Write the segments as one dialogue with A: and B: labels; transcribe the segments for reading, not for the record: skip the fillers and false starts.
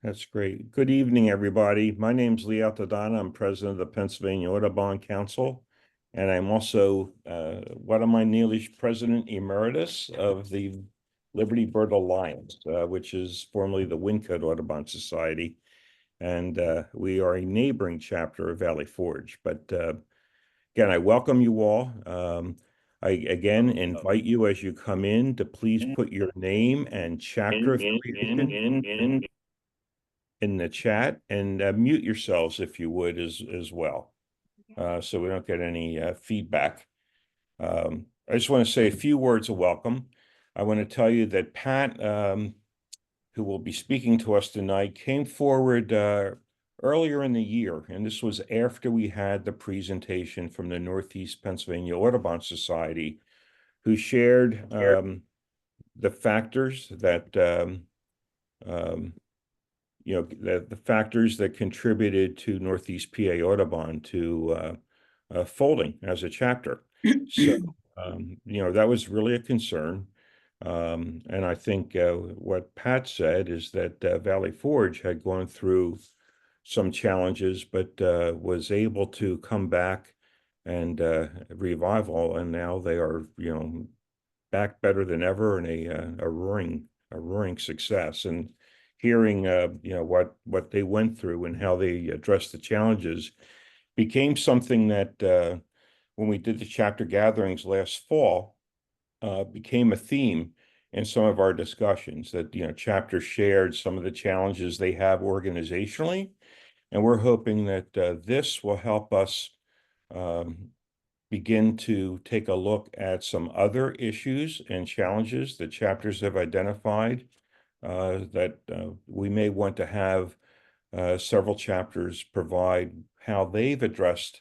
A: That's great. Good evening, everybody. My name's Lee Altadonna. I'm president of the Pennsylvania Audubon Council, and I'm also what am I nearly president emeritus of the Liberty Bird Alliance, which is formerly the Wyncote Audubon Society, and we are a neighboring chapter of Valley Forge. But again, I welcome you all. I again invite you as you come in to please put your name and chapter affiliation in the chat, and mute yourselves if you would as well, so we don't get any feedback. I just want to say a few words of welcome. I want to tell you that Pat, who will be speaking to us tonight, came forward earlier in the year, and this was after we had the presentation from the Northeast Pennsylvania Audubon Society, who shared the factors that the factors that contributed to Northeast PA Audubon to folding as a chapter. So, that was really a concern. And I think what Pat said is that Valley Forge had gone through some challenges, but was able to come back and revival, and now they are, back better than ever, and a roaring success. And hearing what they went through and how they addressed the challenges became something that when we did the chapter gatherings last fall became a theme in some of our discussions, that chapters shared some of the challenges they have organizationally, and we're hoping that this will help us begin to take a look at some other issues and challenges that chapters have identified, that we may want to have several chapters provide how they've addressed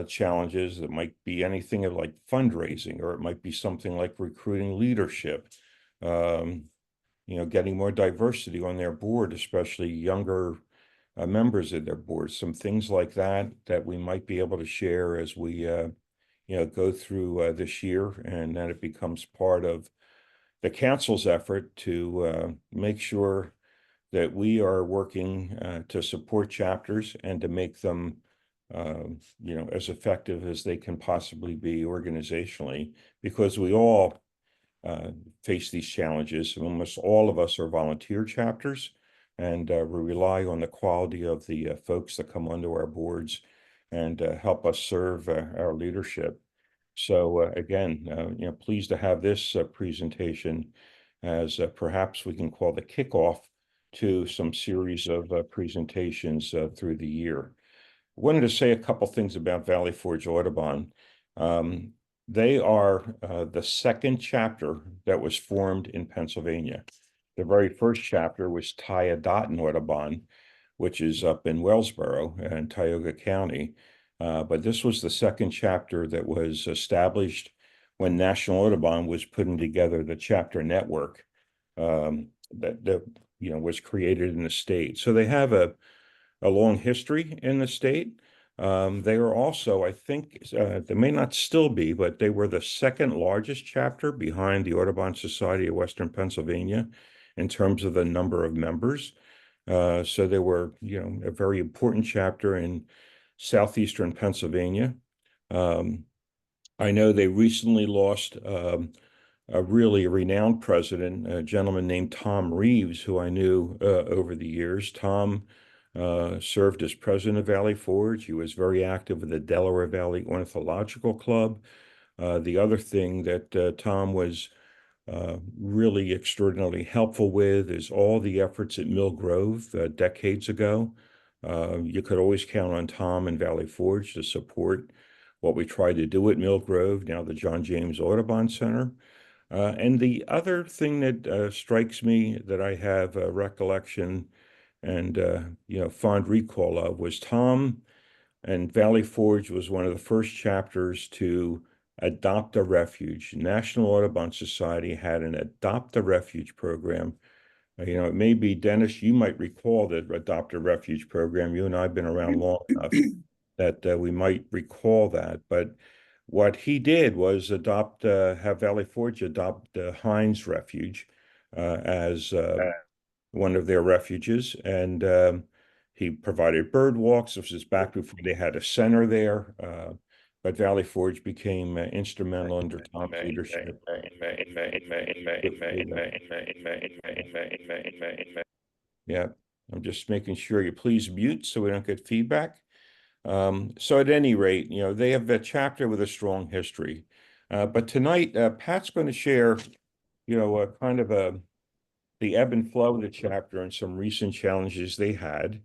A: challenges that might be anything like fundraising, or it might be something like recruiting leadership, getting more diversity on their board, especially younger members of their board, some things like that we might be able to share as we go through this year, and then it becomes part of the council's effort to make sure that we are working to support chapters and to make them as effective as they can possibly be organizationally, because we all face these challenges. Almost all of us are volunteer chapters, and we rely on the quality of the folks that come onto our boards and help us serve our leadership. So again, pleased to have this presentation as perhaps we can call the kickoff to some series of presentations through the year. I wanted to say a couple things about Valley Forge Audubon. They are the second chapter that was formed in Pennsylvania. The very first chapter was Tyodotin Audubon, which is up in Wellsboro and Tioga County. But this was the second chapter that was established when National Audubon was putting together the chapter network that was created in the state. So they have a long history in the state. They are also, I think, they may not still be, but they were the second largest chapter behind the Audubon Society of Western Pennsylvania in terms of the number of members. So they were, a very important chapter in southeastern Pennsylvania. I know they recently lost a really renowned president, a gentleman named Tom Reeves, who I knew over the years. Tom served as president of Valley Forge. He was very active with the Delaware Valley Ornithological Club. The other thing that Tom was really extraordinarily helpful with is all the efforts at Mill Grove decades ago. You could always count on Tom and Valley Forge to support what we tried to do at Mill Grove, now the John James Audubon Center. And the other thing that strikes me that I have a recollection and fond recall of was Tom and Valley Forge was one of the first chapters to adopt a refuge. National Audubon Society had an adopt a refuge program. It may be, Dennis, you might recall the adopt a refuge program. You and I have been around long enough that we might recall that. But what he did was have Valley Forge adopt Hines Refuge as one of their refuges, and he provided bird walks. This was back before they had a center there, but Valley Forge became instrumental under Tom's leadership. Yeah, I'm just making sure you please mute so we don't get feedback. So at any rate, they have a chapter with a strong history. But tonight, Pat's going to share, kind of the ebb and flow of the chapter and some recent challenges they had.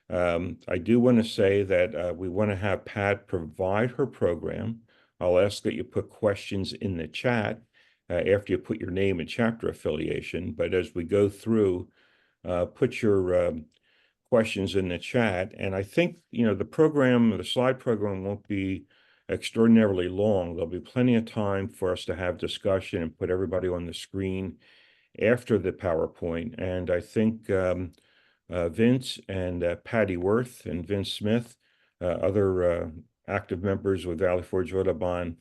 A: I do want to say that we want to have Pat provide her program. I'll ask that you put questions in the chat after you put your name and chapter affiliation. But as we go through, put your questions in the chat. And I think, the slide program won't be extraordinarily long. There'll be plenty of time for us to have discussion and put everybody on the screen after the PowerPoint. And I think Vince and Patty Worth and Vince Smith, other active members with Valley Forge Audubon,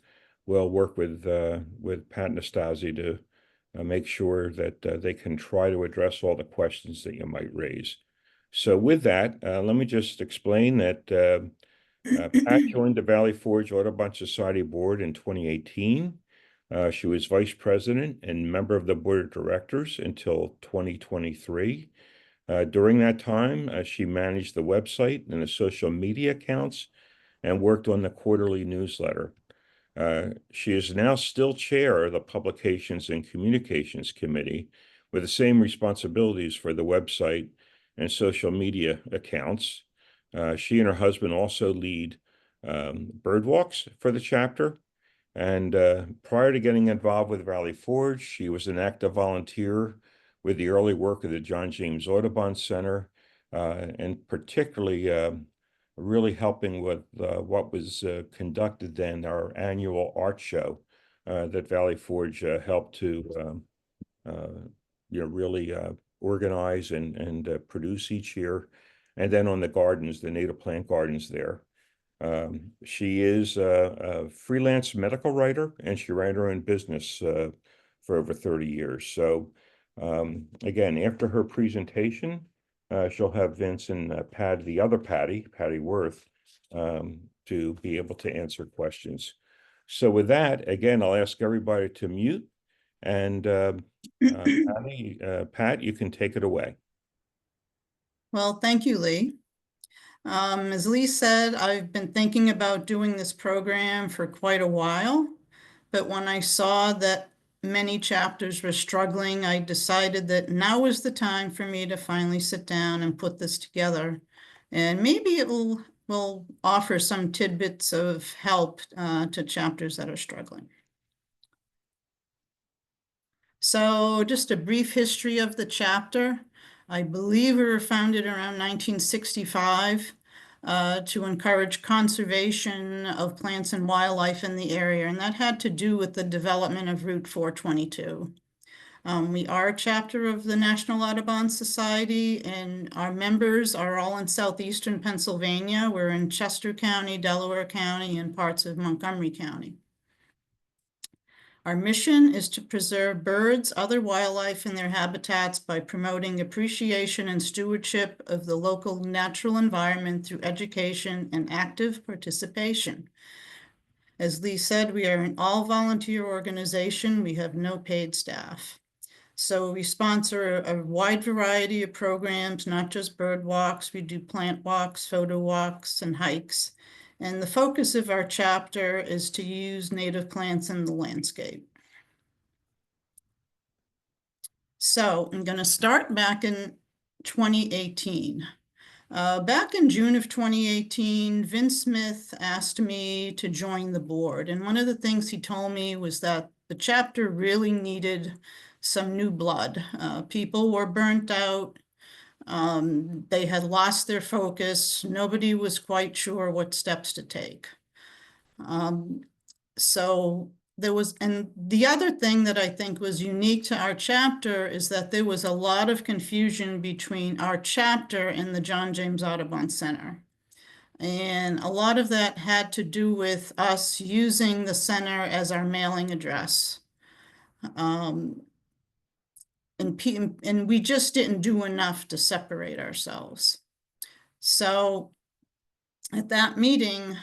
A: will work with Pat Nastase to make sure that they can try to address all the questions that you might raise. So with that, let me just explain that Pat joined the Valley Forge Audubon Society board in 2018. She was vice president and member of the board of directors until 2023. During that time, she managed the website and the social media accounts and worked on the quarterly newsletter. She is now still chair of the Publications and Communications Committee with the same responsibilities for the website and social media accounts. She and her husband also lead bird walks for the chapter. And prior to getting involved with Valley Forge, she was an active volunteer with the early work of the John James Audubon Center, and particularly really helping with what was conducted then, our annual art show that Valley Forge helped to really organize and produce each year. And then on the gardens, the native plant gardens there. She is a freelance medical writer, and she ran her own business for over 30 years. So again, after her presentation, she'll have Vince and the other Patty Worth, to be able to answer questions. So with that, again, I'll ask everybody to mute, and Pat, you can take it away.
B: Well, thank you, Lee. As Lee said, I've been thinking about doing this program for quite a while, but when I saw that many chapters were struggling, I decided that now was the time for me to finally sit down and put this together. And maybe it will offer some tidbits of help to chapters that are struggling. So just a brief history of the chapter. I believe we were founded around 1965 to encourage conservation of plants and wildlife in the area, and that had to do with the development of Route 422. We are a chapter of the National Audubon Society, and our members are all in southeastern Pennsylvania. We're in Chester County, Delaware County, and parts of Montgomery County. Our mission is to preserve birds, other wildlife, and their habitats by promoting appreciation and stewardship of the local natural environment through education and active participation. As Lee said, we are an all-volunteer organization. We have no paid staff. So we sponsor a wide variety of programs, not just bird walks. We do plant walks, photo walks, and hikes. And the focus of our chapter is to use native plants in the landscape. So I'm going to start back in 2018. Back in June of 2018, Vince Smith asked me to join the board. And one of the things he told me was that the chapter really needed some new blood. People were burnt out. They had lost their focus. Nobody was quite sure what steps to take. So there was, and the other thing that I think was unique to our chapter is that there was a lot of confusion between our chapter and the John James Audubon Center. And a lot of that had to do with us using the center as our mailing address. and we just didn't do enough to separate ourselves. So at that meeting,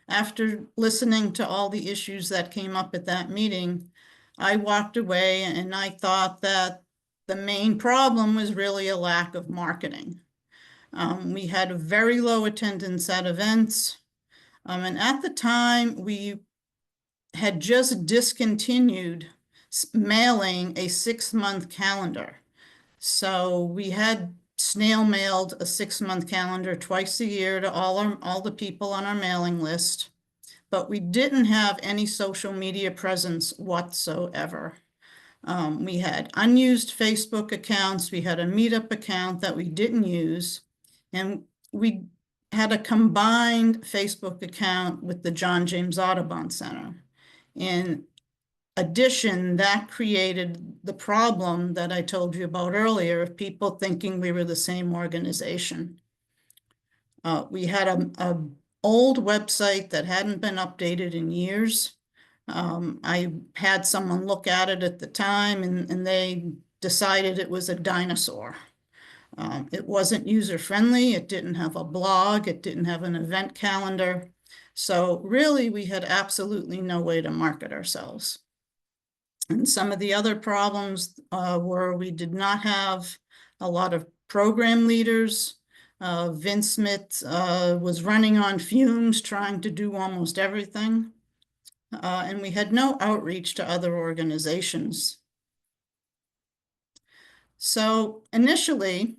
B: after listening to all the issues that came up at that meeting, I walked away and I thought that the main problem was really a lack of marketing. We had a very low attendance at events. And at the time, we had just discontinued mailing a 6-month calendar. So we had snail mailed a 6-month calendar twice a year to all the people on our mailing list, but we didn't have any social media presence whatsoever. We had unused Facebook accounts. We had a Meetup account that we didn't use, and we had a combined Facebook account with the John James Audubon Center. In addition, that created the problem that I told you about earlier of people thinking we were the same organization. We had a old website that hadn't been updated in years. I had someone look at it at the time, and they decided it was a dinosaur. It wasn't user-friendly. It didn't have a blog. It didn't have an event calendar. So really, we had absolutely no way to market ourselves. And some of the other problems were we did not have a lot of program leaders. Vince Smith was running on fumes, trying to do almost everything. And we had no outreach to other organizations. So initially,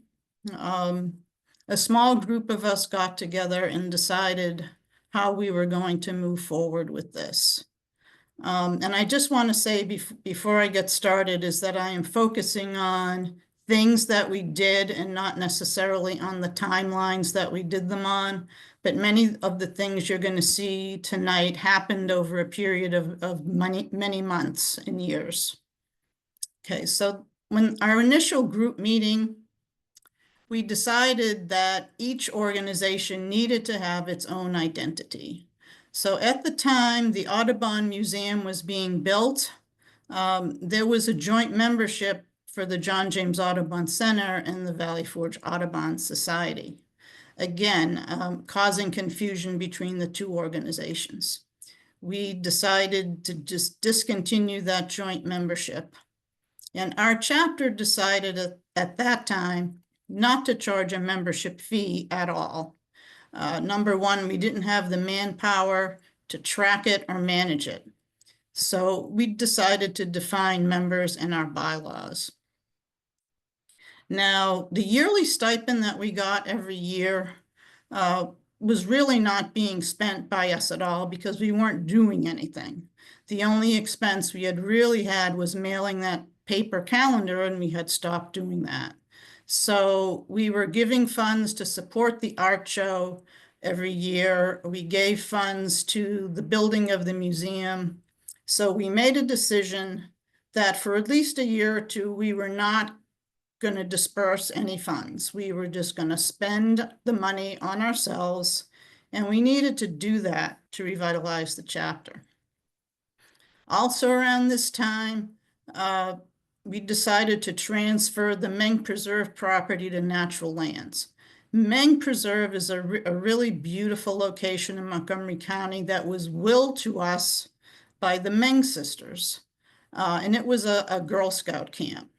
B: a small group of us got together and decided how we were going to move forward with this. And I just want to say before I get started is that I am focusing on things that we did and not necessarily on the timelines that we did them on. But many of the things you're going to see tonight happened over a period of many months and years. Okay, so when our initial group meeting, we decided that each organization needed to have its own identity. So at the time the Audubon Museum was being built, there was a joint membership for the John James Audubon Center and the Valley Forge Audubon Society. Again, causing confusion between the two organizations. We decided to just discontinue that joint membership. And our chapter decided at that time not to charge a membership fee at all. Number one, we didn't have the manpower to track it or manage it. So we decided to define members in our bylaws. Now, the yearly stipend that we got every year was really not being spent by us at all because we weren't doing anything. The only expense we had really had was mailing that paper calendar, and we had stopped doing that. So we were giving funds to support the art show every year. We gave funds to the building of the museum. So we made a decision that for at least a year or two, we were not going to disperse any funds. We were just going to spend the money on ourselves, and we needed to do that to revitalize the chapter. Also around this time, we decided to transfer the Meng Preserve property to natural lands. Meng Preserve is a really beautiful location in Montgomery County that was willed to us by the Meng sisters. And it was a Girl Scout camp.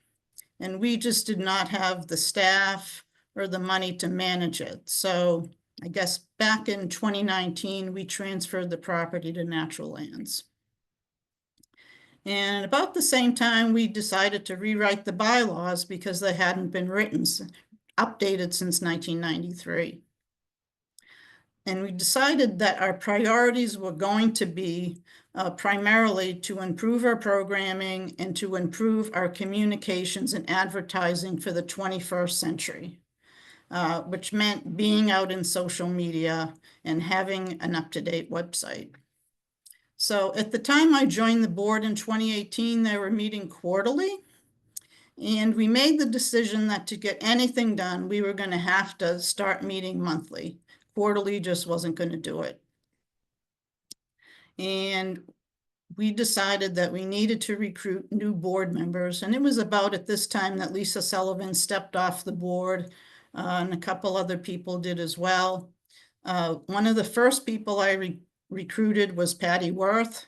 B: And we just did not have the staff or the money to manage it. So I guess back in 2019, we transferred the property to natural lands. And about the same time, we decided to rewrite the bylaws because they hadn't been updated since 1993. And we decided that our priorities were going to be primarily to improve our programming and to improve our communications and advertising for the 21st century, which meant being out in social media and having an up-to-date website. So at the time I joined the board in 2018, they were meeting quarterly. And we made the decision that to get anything done, we were going to have to start meeting monthly. Quarterly just wasn't going to do it. And we decided that we needed to recruit new board members. And it was about at this time that Lisa Sullivan stepped off the board, and a couple other people did as well. One of the first people I recruited was Patty Worth.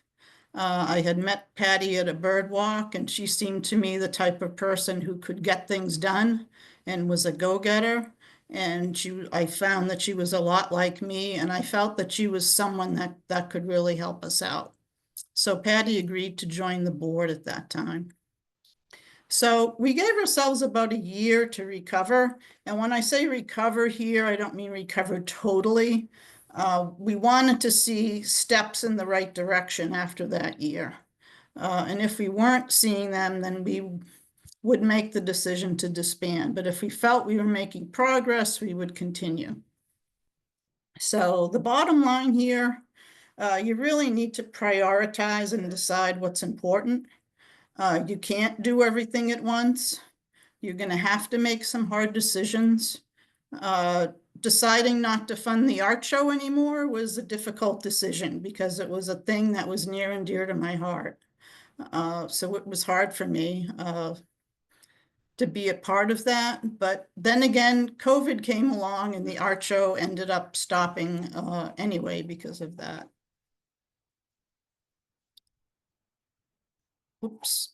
B: I had met Patty at a bird walk, and she seemed to me the type of person who could get things done and was a go-getter. And I found that she was a lot like me, and I felt that she was someone that could really help us out. So Patty agreed to join the board at that time. So we gave ourselves about a year to recover. And when I say recover here, I don't mean recover totally. We wanted to see steps in the right direction after that year. And if we weren't seeing them, then we would make the decision to disband. But if we felt we were making progress, we would continue. So the bottom line here, you really need to prioritize and decide what's important. You can't do everything at once. You're going to have to make some hard decisions. Deciding not to fund the art show anymore was a difficult decision because it was a thing that was near and dear to my heart. So it was hard for me to be a part of that. But then again, COVID came along and the art show ended up stopping anyway because of that. Oops.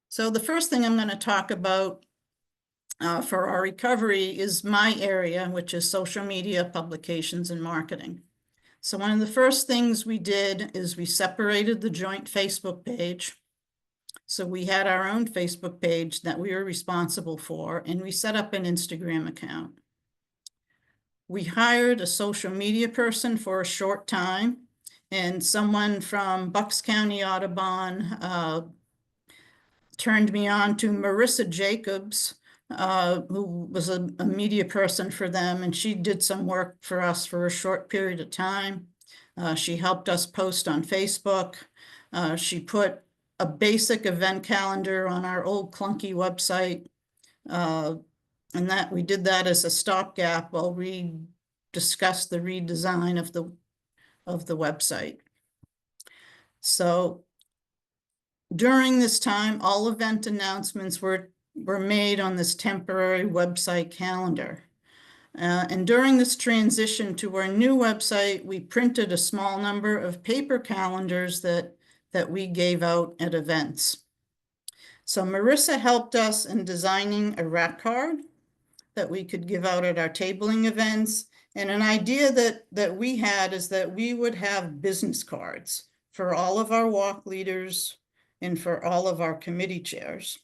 B: So the first thing I'm going to talk about for our recovery is my area, which is social media, publications, and marketing. So one of the first things we did is we separated the joint Facebook page. So we had our own Facebook page that we were responsible for, and we set up an Instagram account. We hired a social media person for a short time, and someone from Bucks County Audubon turned me on to Marissa Jacobs, who was a media person for them, and she did some work for us for a short period of time. She helped us post on Facebook. She put a basic event calendar on our old clunky website, and that we did that as a stopgap while we discussed the redesign of the website. So during this time, all event announcements were made on this temporary website calendar. And during this transition to our new website, we printed a small number of paper calendars that we gave out at events. So Marissa helped us in designing a rack card that we could give out at our tabling events. And an idea that we had is that we would have business cards for all of our walk leaders and for all of our committee chairs.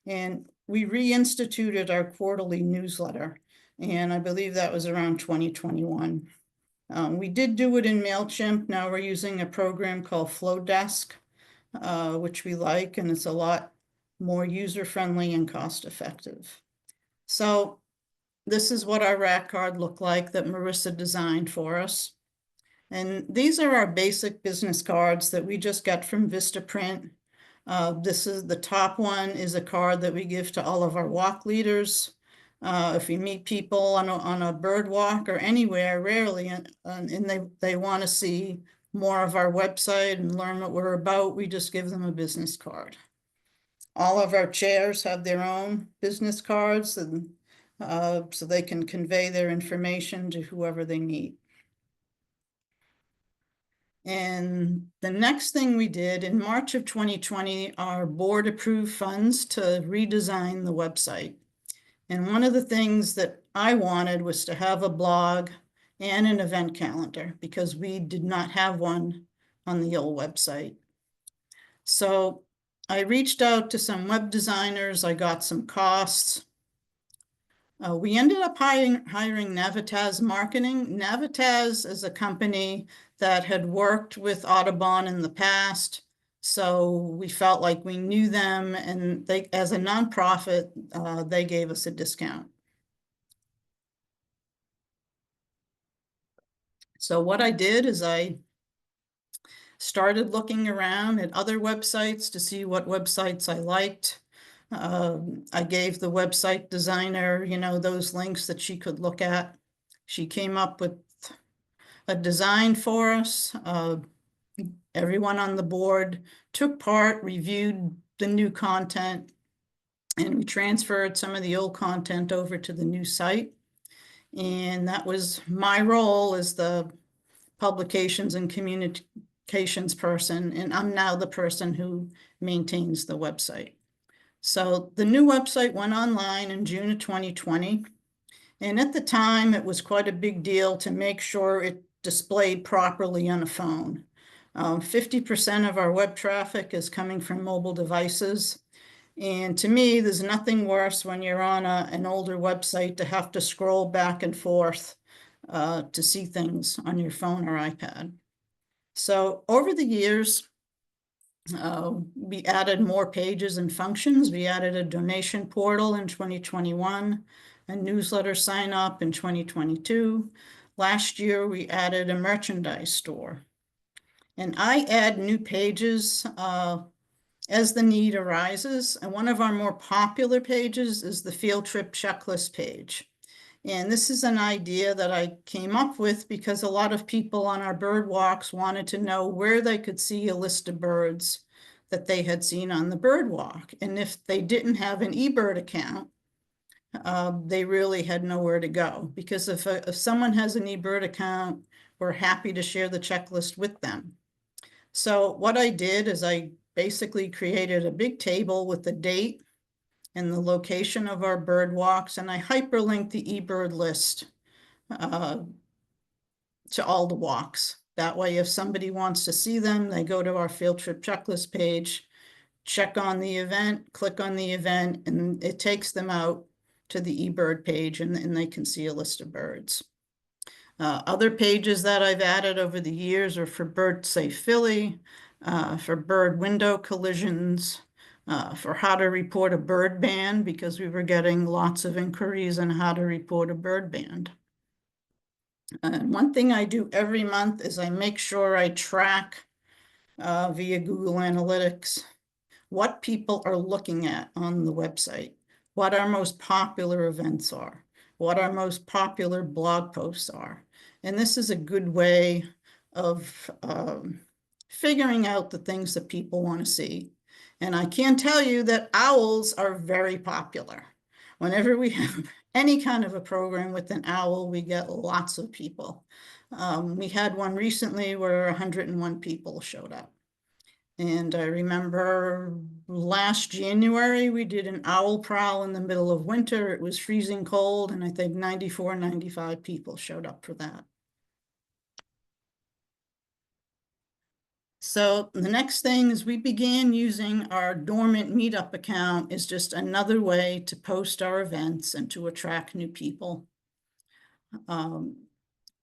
B: And we reinstituted our quarterly newsletter, and I believe that was around 2021. We did do it in MailChimp. Now we're using a program called Flowdesk, which we like, and it's a lot more user-friendly and cost-effective. So this is what our rack card looked like that Marissa designed for us. And these are our basic business cards that we just got from Vistaprint. This is the top one is a card that we give to all of our walk leaders. If we meet people on a bird walk or anywhere, rarely, and they want to see more of our website and learn what we're about, we just give them a business card. All of our chairs have their own business cards, and so they can convey their information to whoever they meet. And the next thing we did in March of 2020, our board approved funds to redesign the website. And one of the things that I wanted was to have a blog and an event calendar because we did not have one on the old website. So I reached out to some web designers. I got some costs. We ended up hiring Nastase Marketing. Nastase is a company that had worked with Audubon in the past. So we felt like we knew them, and they, as a nonprofit, they gave us a discount. So what I did is I started looking around at other websites to see what websites I liked. I gave the website designer, those links that she could look at. She came up with a design for us. Everyone on the board took part, reviewed the new content, and we transferred some of the old content over to the new site. And that was my role as the publications and communications person, and I'm now the person who maintains the website. So the new website went online in June of 2020. And at the time, it was quite a big deal to make sure it displayed properly on a phone. 50% of our web traffic is coming from mobile devices. And to me, there's nothing worse when you're on an older website to have to scroll back and forth to see things on your phone or iPad. So over the years, we added more pages and functions. We added a donation portal in 2021, a newsletter sign up in 2022. Last year, we added a merchandise store. And I add new pages as the need arises. And one of our more popular pages is the field trip checklist page. And this is an idea that I came up with because a lot of people on our bird walks wanted to know where they could see a list of birds that they had seen on the bird walk. And if they didn't have an eBird account, they really had nowhere to go. Because if someone has an eBird account, we're happy to share the checklist with them. So what I did is I basically created a big table with the date and the location of our bird walks, and I hyperlinked the eBird list to all the walks. That way, if somebody wants to see them, they go to our field trip checklist page, check on the event, click on the event, and it takes them out to the eBird page, and they can see a list of birds. Other pages that I've added over the years are for Bird Safe Philly, for bird window collisions, for how to report a bird ban, because we were getting lots of inquiries on how to report a bird ban. And one thing I do every month is I make sure I track via Google Analytics what people are looking at on the website, what our most popular events are, what our most popular blog posts are. And this is a good way of figuring out the things that people want to see. And I can tell you that owls are very popular. Whenever we have any kind of a program with an owl, we get lots of people. We had one recently where 101 people showed up. And I remember last January, we did an owl prowl in the middle of winter. It was freezing cold, and I think 94, 95 people showed up for that. So the next thing is we began using our dormant meetup account as just another way to post our events and to attract new people.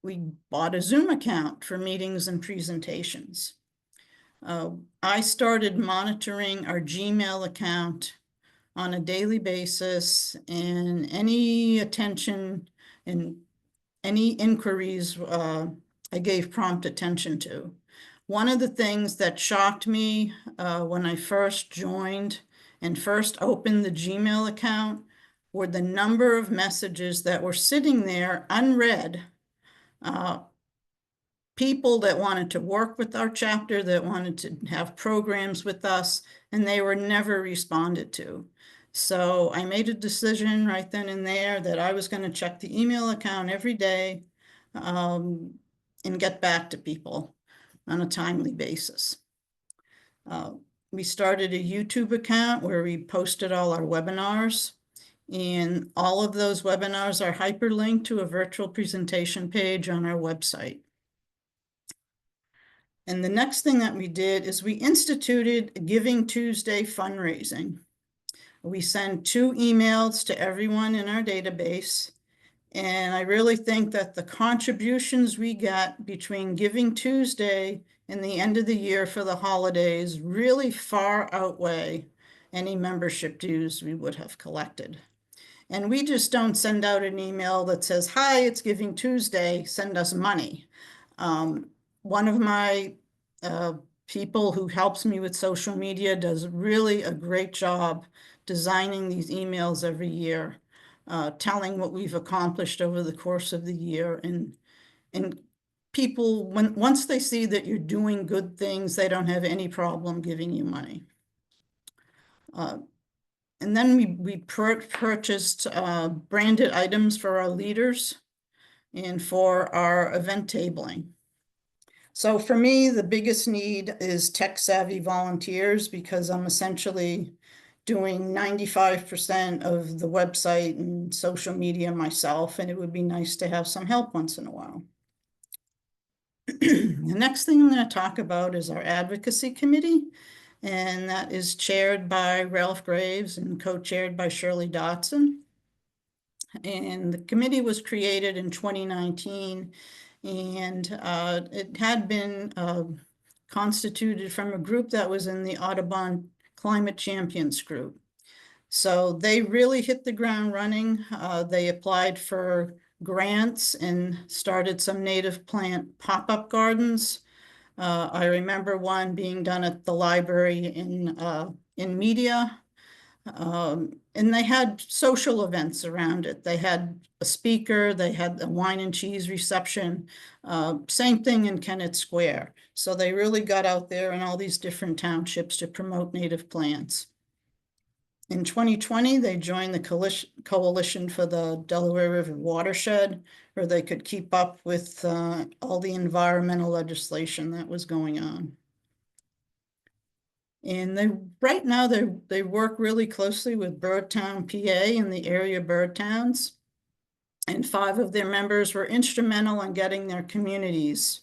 B: We bought a Zoom account for meetings and presentations. I started monitoring our Gmail account on a daily basis, and any attention and any inquiries I gave prompt attention to. One of the things that shocked me when I first joined and first opened the Gmail account were the number of messages that were sitting there unread. People that wanted to work with our chapter, that wanted to have programs with us, and they were never responded to. So I made a decision right then and there that I was going to check the email account every day and get back to people on a timely basis. We started a YouTube account where we posted all our webinars, and all of those webinars are hyperlinked to a virtual presentation page on our website. And the next thing that we did is we instituted Giving Tuesday fundraising. We send 2 emails to everyone in our database. And I really think that the contributions we get between Giving Tuesday and the end of the year for the holidays really far outweigh any membership dues we would have collected. And we just don't send out an email that says, "Hi, it's Giving Tuesday, send us money." One of my people who helps me with social media does really a great job designing these emails every year, telling what we've accomplished over the course of the year. And people, once they see that you're doing good things, they don't have any problem giving you money. And then we purchased branded items for our leaders and for our event tabling. So for me, the biggest need is tech-savvy volunteers, because I'm essentially doing 95% of the website and social media myself, and it would be nice to have some help once in a while. The next thing I'm going to talk about is our advocacy committee, and that is chaired by Ralph Graves and co-chaired by Shirley Dotson. And the committee was created in 2019, and it had been constituted from a group that was in the Audubon Climate Champions group. So they really hit the ground running. They applied for grants and started some native plant pop-up gardens. I remember one being done at the library in Media. And they had social events around it. They had a speaker, they had a wine and cheese reception, same thing in Kennett Square. So they really got out there in all these different townships to promote native plants. In 2020, they joined the Coalition for the Delaware River Watershed, where they could keep up with all the environmental legislation that was going on. And right now they work really closely with Birdtown, PA, and the area bird towns. And 5 of their members were instrumental in getting their communities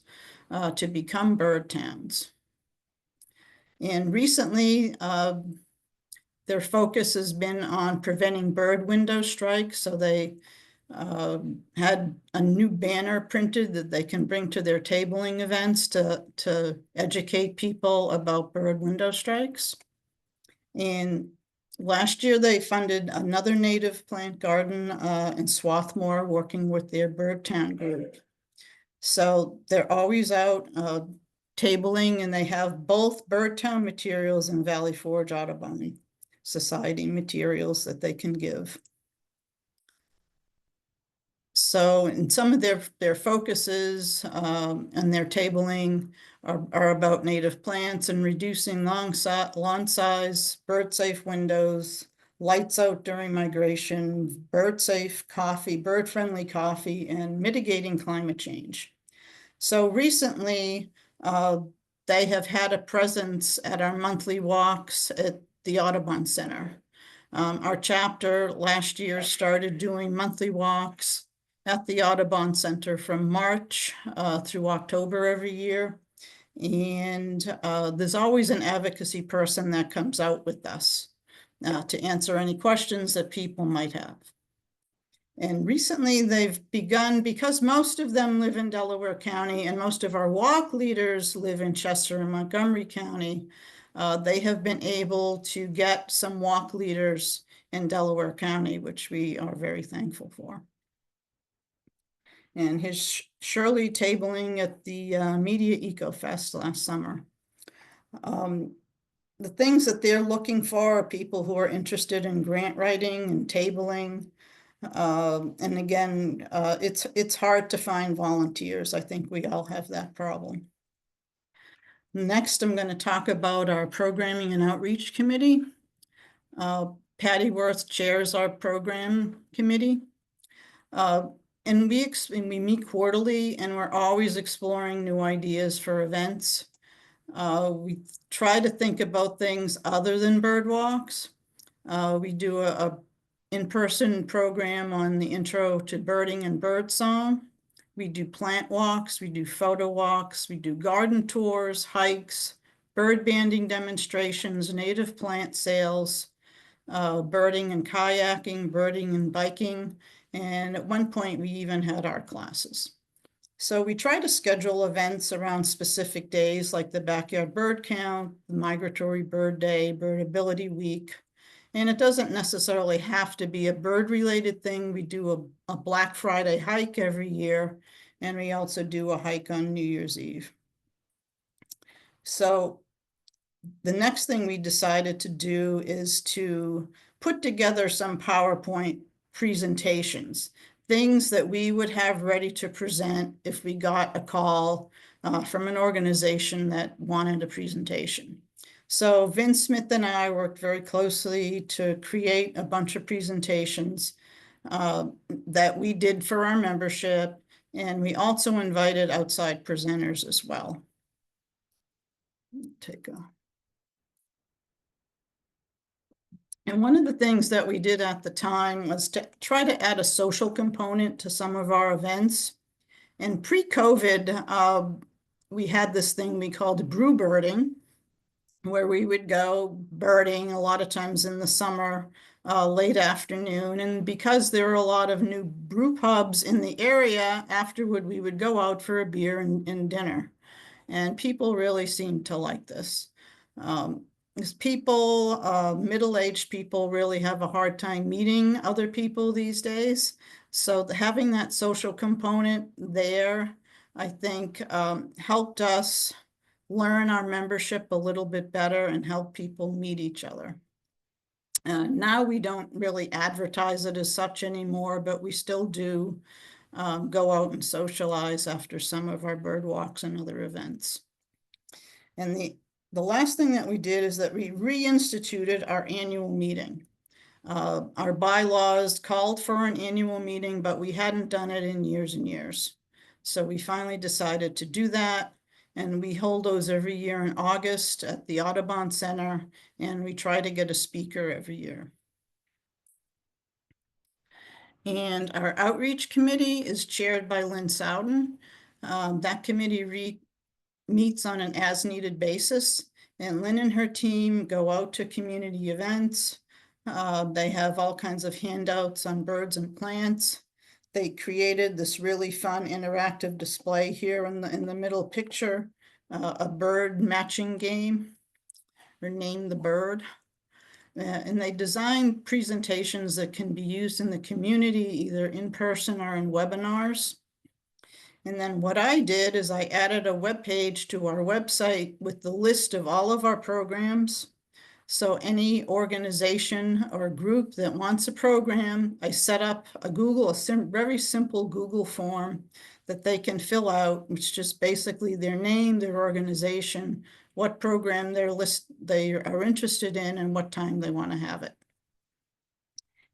B: to become bird towns. And recently, their focus has been on preventing bird window strikes. So they had a new banner printed that they can bring to their tabling events to educate people about bird window strikes. And last year they funded another native plant garden in Swarthmore, working with their Birdtown group. So they're always out tabling, and they have both Birdtown materials and Valley Forge Audubon Society materials that they can give. So, and some of their focuses and their tabling are about native plants and reducing lawn size, bird-safe windows, lights out during migration, bird-safe coffee, bird-friendly coffee, and mitigating climate change. So recently, they have had a presence at our monthly walks at the Audubon Center. Our chapter last year started doing monthly walks at the Audubon Center from March through October every year. And there's always an advocacy person that comes out with us to answer any questions that people might have. And recently they've begun, because most of them live in Delaware County and most of our walk leaders live in Chester and Montgomery County, they have been able to get some walk leaders in Delaware County, which we are very thankful for. And his Shirley tabling at the Media Eco Fest last summer. The things that they're looking for are people who are interested in grant writing and tabling. And again, it's hard to find volunteers. I think we all have that problem. Next, I'm going to talk about our Programming and Outreach Committee. Patty Worth chairs our program committee. And we meet quarterly, and we're always exploring new ideas for events. We try to think about things other than bird walks. We do a in-person program on the intro to birding and birdsong. We do plant walks, we do photo walks, we do garden tours, hikes, bird banding demonstrations, native plant sales, birding and kayaking, birding and biking. And at one point, we even had art classes. So we try to schedule events around specific days, like the Backyard Bird Count, the Migratory Bird Day, Birdability Week. And it doesn't necessarily have to be a bird-related thing. We do a Black Friday hike every year, and we also do a hike on New Year's Eve. So the next thing we decided to do is to put together some PowerPoint presentations things that we would have ready to present if we got a call from an organization that wanted a presentation. So Vince Smith and I worked very closely to create a bunch of presentations that we did for our membership, and we also invited outside presenters as well. And one of the things that we did at the time was to try to add a social component to some of our events. And pre-COVID, we had this thing we called brew birding, where we would go birding a lot of times in the summer, late afternoon. And because there were a lot of new brew pubs in the area, afterward we would go out for a beer and dinner. And people really seemed to like this. Because people, middle-aged people really have a hard time meeting other people these days. So having that social component there, I think, helped us learn our membership a little bit better and help people meet each other. Now we don't really advertise it as such anymore, but we still do go out and socialize after some of our bird walks and other events. And the last thing that we did is that we reinstituted our annual meeting. Our bylaws called for an annual meeting, but we hadn't done it in years and years. So we finally decided to do that. And we hold those every year in August at the Audubon Center, and we try to get a speaker every year. And our outreach committee is chaired by Lynn Sowden. That committee meets on an as-needed basis, and Lynn and her team go out to community events. They have all kinds of handouts on birds and plants. They created this really fun interactive display here in the middle picture, a bird matching game, or Name the Bird. And they designed presentations that can be used in the community, either in person or in webinars. And then what I did is I added a web page to our website with the list of all of our programs. So any organization or group that wants a program, I set up a very simple Google form that they can fill out, which is just basically their name, their organization, what program they are interested in, and what time they want to have it.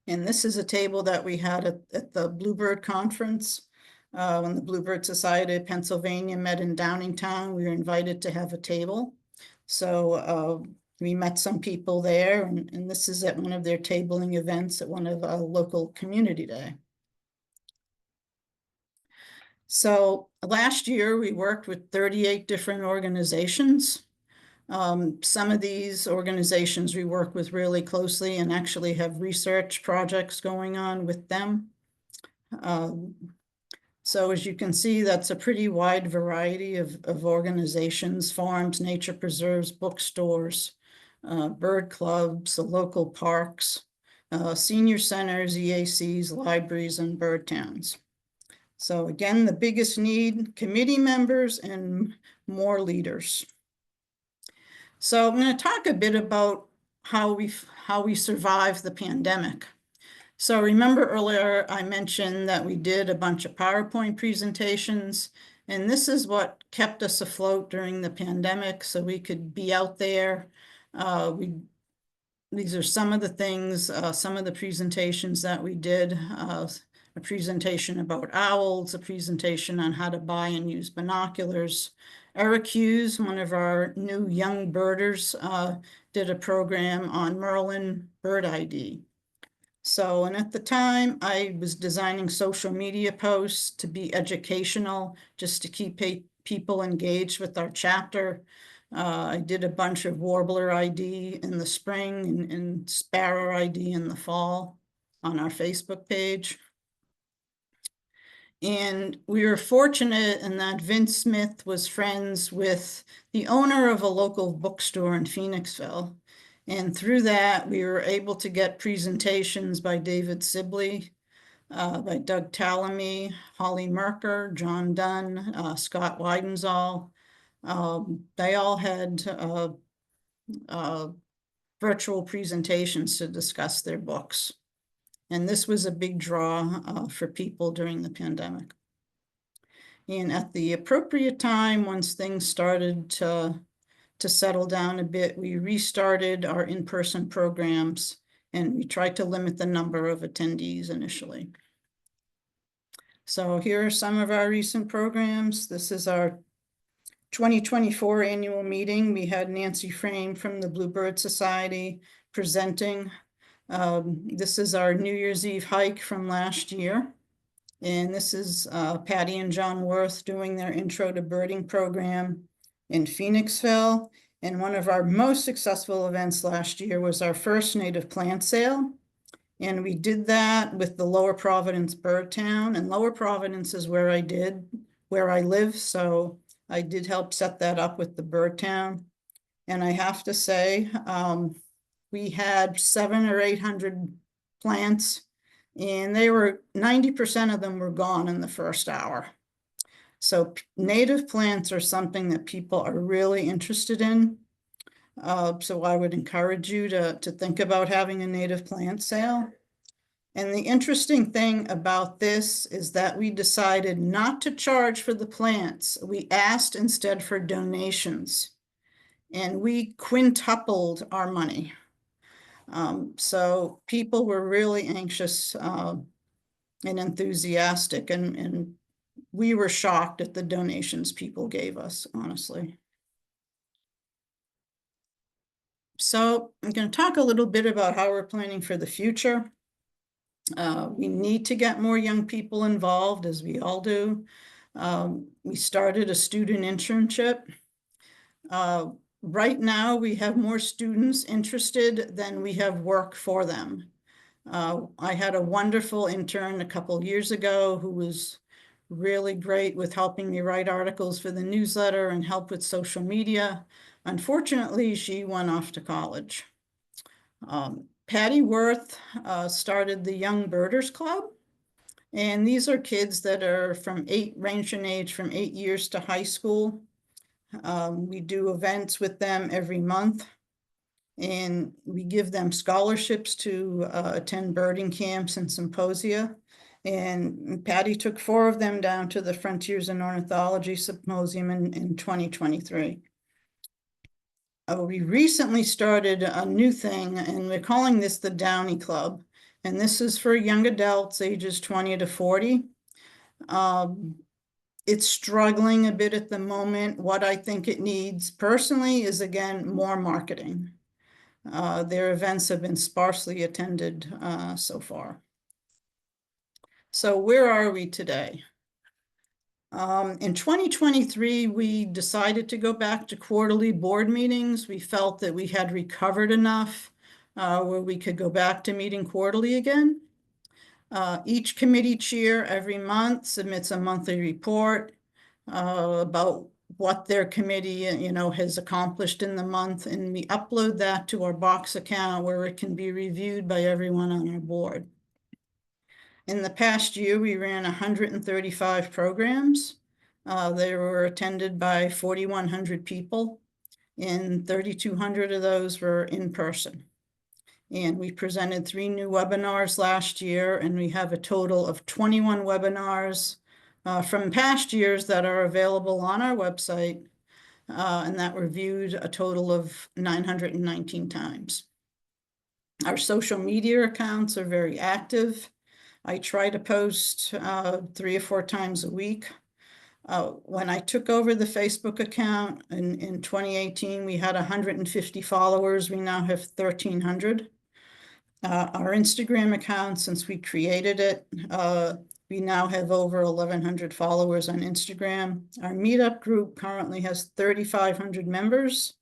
B: And this is a table that we had at the Bluebird Conference. When the Bluebird Society of Pennsylvania met in Downingtown, we were invited to have a table. So we met some people there, and this is at one of their tabling events at one of our local community day. So last year we worked with 38 different organizations. Some of these organizations we work with really closely and actually have research projects going on with them. So as you can see, that's a pretty wide variety of organizations: farms, nature preserves, bookstores, bird clubs, the local parks, senior centers, EACs, libraries, and bird towns. So again, the biggest need, committee members and more leaders. So I'm going to talk a bit about how we survived the pandemic. So remember earlier I mentioned that we did a bunch of PowerPoint presentations, and this is what kept us afloat during the pandemic, so we could be out there. These are some of the things, some of the presentations that we did. A presentation about owls, a presentation on how to buy and use binoculars. Eric Hughes, one of our new young birders, did a program on Merlin bird ID. So, and at the time I was designing social media posts to be educational, just to keep people engaged with our chapter. I did a bunch of warbler ID in the spring and sparrow ID in the fall on our Facebook page. And we were fortunate in that Vince Smith was friends with the owner of a local bookstore in Phoenixville. And through that, we were able to get presentations by David Sibley, by Doug Tallamy, Holly Merker, John Dunn, Scott Weidenzahl. They all had virtual presentations to discuss their books. And this was a big draw for people during the pandemic. And at the appropriate time, once things started to settle down a bit, we restarted our in-person programs, and we tried to limit the number of attendees initially. So here are some of our recent programs. This is our 2024 annual meeting. We had Nancy Frame from the Bluebird Society presenting. This is our New Year's Eve hike from last year. And this is Patty and John Worth doing their Intro to Birding program in Phoenixville. And one of our most successful events last year was our first native plant sale. And we did that with the Lower Providence Bird Town. And Lower Providence is where I live. So I did help set that up with the Bird Town. And I have to say, we had 700 or 800 plants, and 90% of them were gone in the first hour. So native plants are something that people are really interested in. So I would encourage you to think about having a native plant sale. And the interesting thing about this is that we decided not to charge for the plants. We asked instead for donations, and we quintupled our money. So people were really anxious and enthusiastic, and we were shocked at the donations people gave us, honestly. So I'm going to talk a little bit about how we're planning for the future. We need to get more young people involved, as we all do. We started a student internship. Right now, we have more students interested than we have work for them. I had a wonderful intern a couple years ago who was really great with helping me write articles for the newsletter and help with social media. Unfortunately, she went off to college. Patty Worth started the Young Birders Club. And these are kids that are range in age from 8 years to high school. We do events with them every month, and we give them scholarships to attend birding camps and symposia. And Patty took 4 of them down to the Frontiers in Ornithology Symposium in 2023. We recently started a new thing, and we're calling this the Downey Club. And this is for young adults ages 20 to 40. It's struggling a bit at the moment. What I think it needs personally is, again, more marketing. Their events have been sparsely attended so far. So where are we today? In 2023, we decided to go back to quarterly board meetings. We felt that we had recovered enough where we could go back to meeting quarterly again. Each committee chair every month submits a monthly report about what their committee, has accomplished in the month, and we upload that to our Box account where it can be reviewed by everyone on our board. In the past year, we ran 135 programs. They were attended by 4,100 people, and 3,200 of those were in person. And we presented 3 new webinars last year, and we have a total of 21 webinars from past years that are available on our website, and that were viewed a total of 919 times. Our social media accounts are very active. I try to post 3 or 4 times a week. When I took over the Facebook account in 2018, we had 150 followers. We now have 1,300. Our Instagram account, since we created it, we now have over 1,100 followers on Instagram. Our meetup group currently has 3,500 members,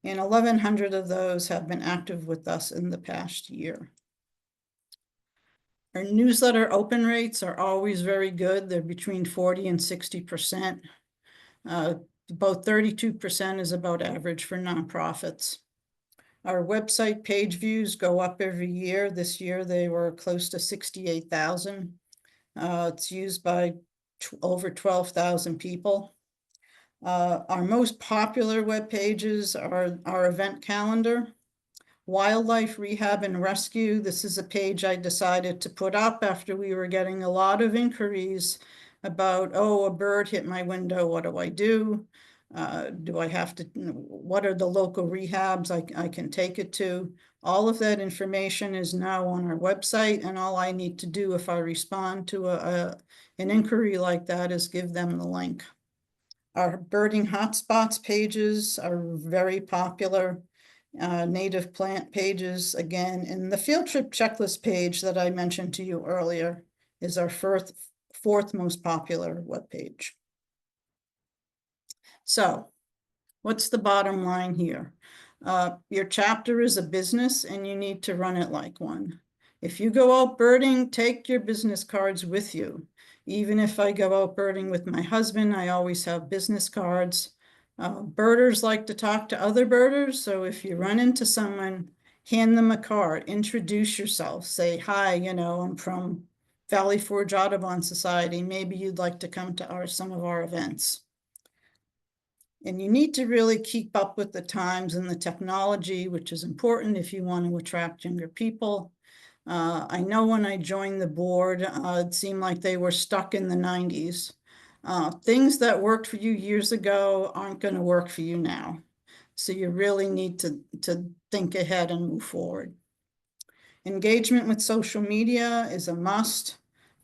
B: and 1,100 of those have been active with us in the past year. Our newsletter open rates are always very good. They're between 40 and 60%. About 32% is about average for nonprofits. Our website page views go up every year. This year they were close to 68,000. It's used by over 12,000 people. Our most popular web pages are our event calendar. Wildlife rehab and rescue. This is a page I decided to put up after we were getting a lot of inquiries about, oh, a bird hit my window, what do I do? Do I have to, what are the local rehabs I can take it to? All of that information is now on our website, and all I need to do if I respond to an inquiry like that is give them the link. Our birding hotspots pages are very popular. Native plant pages, again, and the field trip checklist page that I mentioned to you earlier is our fourth most popular webpage. So what's the bottom line here? Your chapter is a business and you need to run it like one. If you go out birding, take your business cards with you. Even if I go out birding with my husband, I always have business cards. Birders like to talk to other birders, so if you run into someone, hand them a card, introduce yourself, say, hi, I'm from Valley Forge Audubon Society. Maybe you'd like to come to some of our events. And you need to really keep up with the times and the technology, which is important if you want to attract younger people. I know when I joined the board, it seemed like they were stuck in the 90s. Things that worked for you years ago aren't going to work for you now. So you really need to think ahead and move forward. Engagement with social media is a must.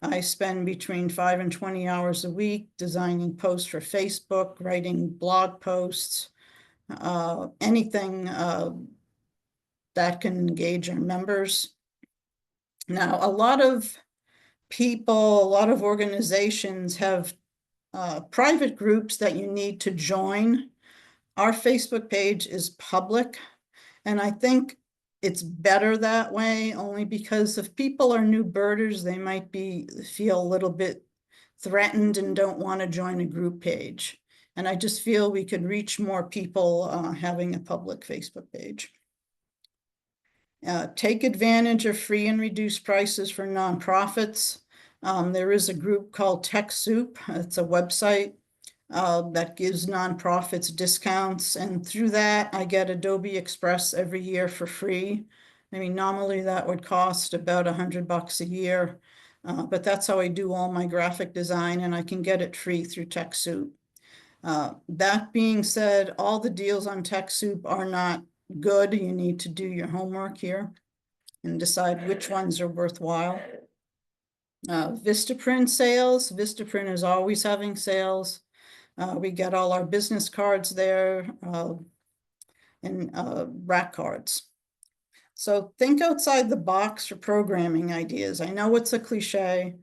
B: I spend between 5 and 20 hours a week designing posts for Facebook, writing blog posts, anything that can engage our members. Now, a lot of people, a lot of organizations have private groups that you need to join. Our Facebook page is public, and I think it's better that way, only because if people are new birders, they might feel a little bit threatened and don't want to join a group page. And I just feel we could reach more people having a public Facebook page. Take advantage of free and reduced prices for nonprofits. There is a group called TechSoup. It's a website that gives nonprofits discounts, and through that I get Adobe Express every year for free. I mean, normally that would cost about $100 a year, but that's how I do all my graphic design, and I can get it free through TechSoup. That being said, all the deals on TechSoup are not good. You need to do your homework here and decide which ones are worthwhile. Vistaprint sales. Vistaprint is always having sales. We get all our business cards there and rack cards. So think outside the box for programming ideas. I know it's a cliche,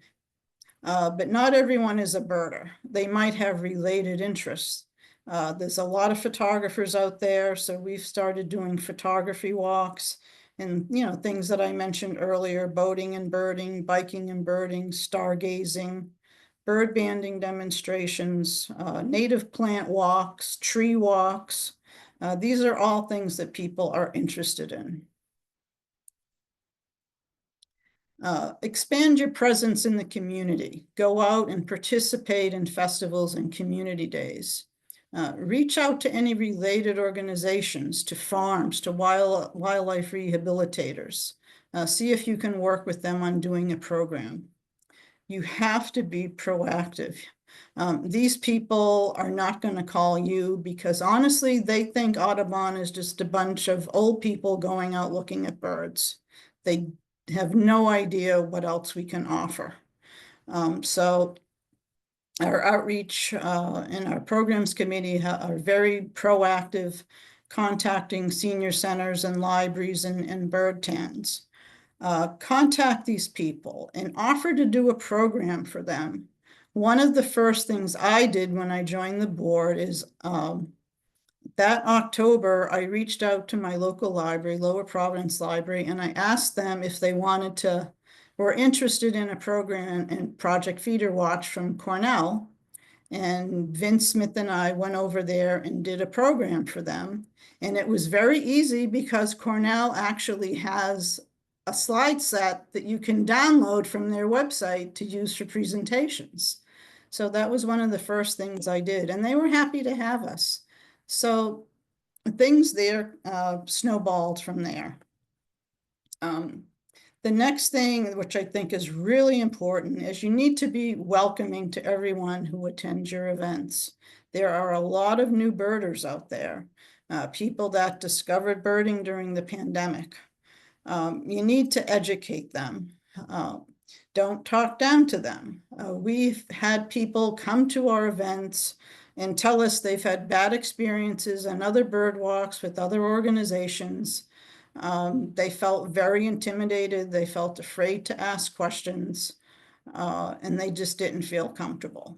B: but not everyone is a birder. They might have related interests. There's a lot of photographers out there, so we've started doing photography walks and, things that I mentioned earlier, boating and birding, biking and birding, stargazing, bird banding demonstrations, native plant walks, tree walks. These are all things that people are interested in. Expand your presence in the community. Go out and participate in festivals and community days. Reach out to any related organizations, to farms, to wildlife rehabilitators. See if you can work with them on doing a program. You have to be proactive. These people are not going to call you because honestly, they think Audubon is just a bunch of old people going out looking at birds. They have no idea what else we can offer. So our outreach and our programs committee are very proactive, contacting senior centers and libraries and bird tents. Contact these people and offer to do a program for them. One of the first things I did when I joined the board is that October, I reached out to my local library, Lower Providence Library, and I asked them if they were interested in a program in Project Feeder Watch from Cornell. And Vince Smith and I went over there and did a program for them. And it was very easy because Cornell actually has a slide set that you can download from their website to use for presentations. So that was one of the first things I did, and they were happy to have us. So things there snowballed from there. The next thing, which I think is really important, is you need to be welcoming to everyone who attends your events. There are a lot of new birders out there, people that discovered birding during the pandemic. You need to educate them. Don't talk down to them. We've had people come to our events and tell us they've had bad experiences on other bird walks with other organizations. They felt very intimidated. They felt afraid to ask questions, and they just didn't feel comfortable.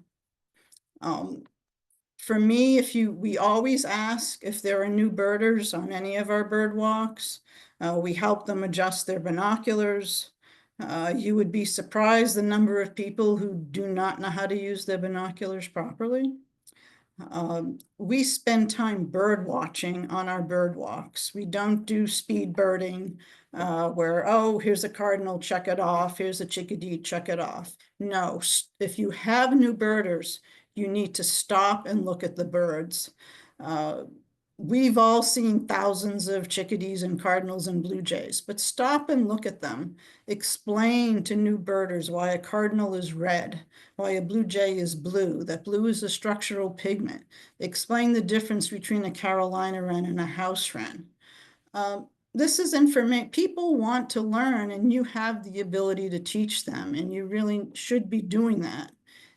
B: For me, we always ask if there are new birders on any of our bird walks. We help them adjust their binoculars. You would be surprised the number of people who do not know how to use their binoculars properly. We spend time bird watching on our bird walks. We don't do speed birding where, oh, here's a cardinal, check it off. Here's a chickadee, check it off. No, if you have new birders, you need to stop and look at the birds. We've all seen thousands of chickadees and cardinals and blue jays, but stop and look at them. Explain to new birders why a cardinal is red, why a blue jay is blue, that blue is a structural pigment. Explain the difference between a Carolina wren and a house wren. This is information people want to learn, and you have the ability to teach them, and you really should be doing that.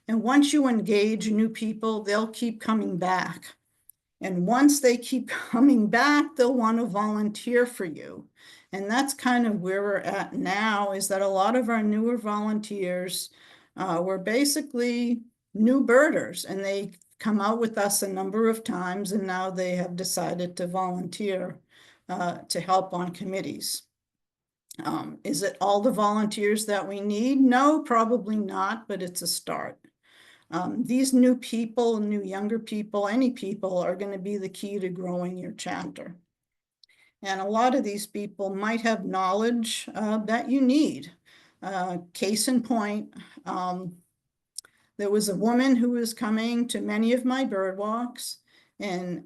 B: And once you engage new people, they'll keep coming back. And once they keep coming back, they'll want to volunteer for you. And that's kind of where we're at now, is that a lot of our newer volunteers were basically new birders, and they come out with us a number of times, and now they have decided to volunteer to help on committees. Is it all the volunteers that we need? No, probably not, but it's a start. These new people, new younger people, any people are going to be the key to growing your chapter. And a lot of these people might have knowledge that you need. Case in point, there was a woman who was coming to many of my bird walks, and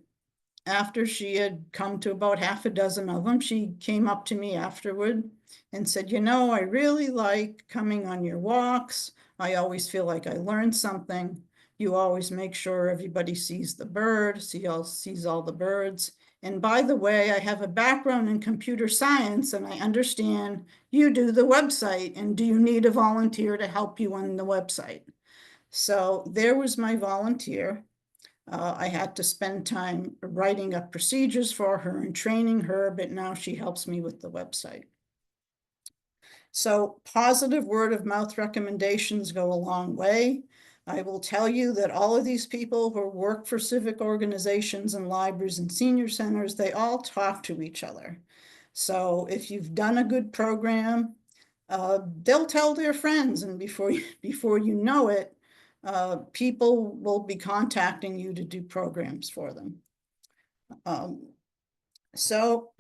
B: after she had come to about half a dozen of them, she came up to me afterward and said, you know, I really like coming on your walks. I always feel like I learned something. You always make sure everybody sees the bird, sees all the birds. And by the way, I have a background in computer science, and I understand you do the website, and do you need a volunteer to help you on the website? So there was my volunteer. I had to spend time writing up procedures for her and training her, but now she helps me with the website. So positive word of mouth recommendations go a long way. I will tell you that all of these people who work for civic organizations and libraries and senior centers, they all talk to each other. So if you've done a good program, they'll tell their friends, and before you know it, people will be contacting you to do programs for them. So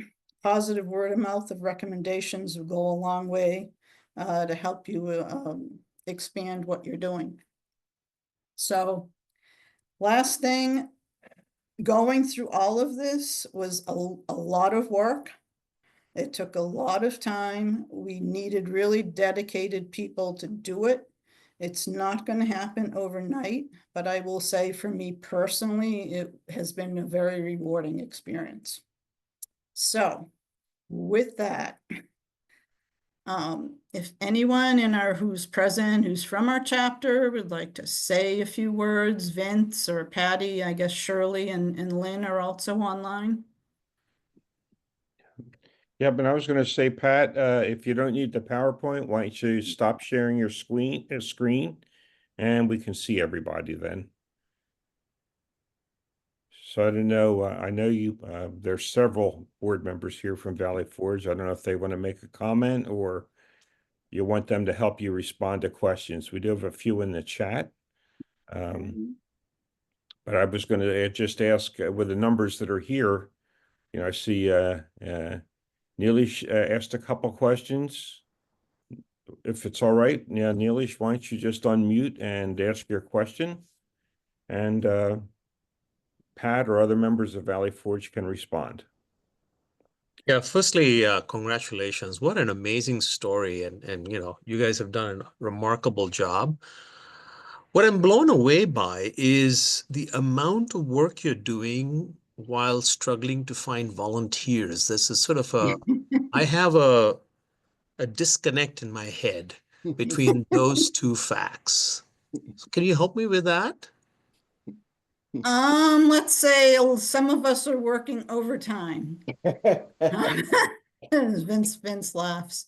B: positive word of mouth of recommendations will go a long way to help you expand what you're doing. So last thing, going through all of this was a lot of work. It took a lot of time. We needed really dedicated people to do it. It's not going to happen overnight, but I will say for me personally, it has been a very rewarding experience. So with that, if anyone who's present, who's from our chapter would like to say a few words, Vince or Patty, I guess Shirley and Lynn are also online.
A: Yeah, but I was going to say, Pat, if you don't need the PowerPoint, why don't you stop sharing your screen, and we can see everybody then. So I don't know. I know you. There's several board members here from Valley Forge. I don't know if they want to make a comment or you want them to help you respond to questions. We do have a few in the chat. But I was going to just ask with the numbers that are here. You know, I see Neelish asked a couple questions. If it's all right, yeah, Neelish, why don't you just unmute and ask your question? And Pat or other members of Valley Forge can respond.
C: Yeah, firstly, congratulations. What an amazing story. And you guys have done a remarkable job. What I'm blown away by is the amount of work you're doing while struggling to find volunteers. This is sort of I have a disconnect in my head between those two facts. So can you help me with that?
B: Let's say some of us are working overtime. Vince laughs.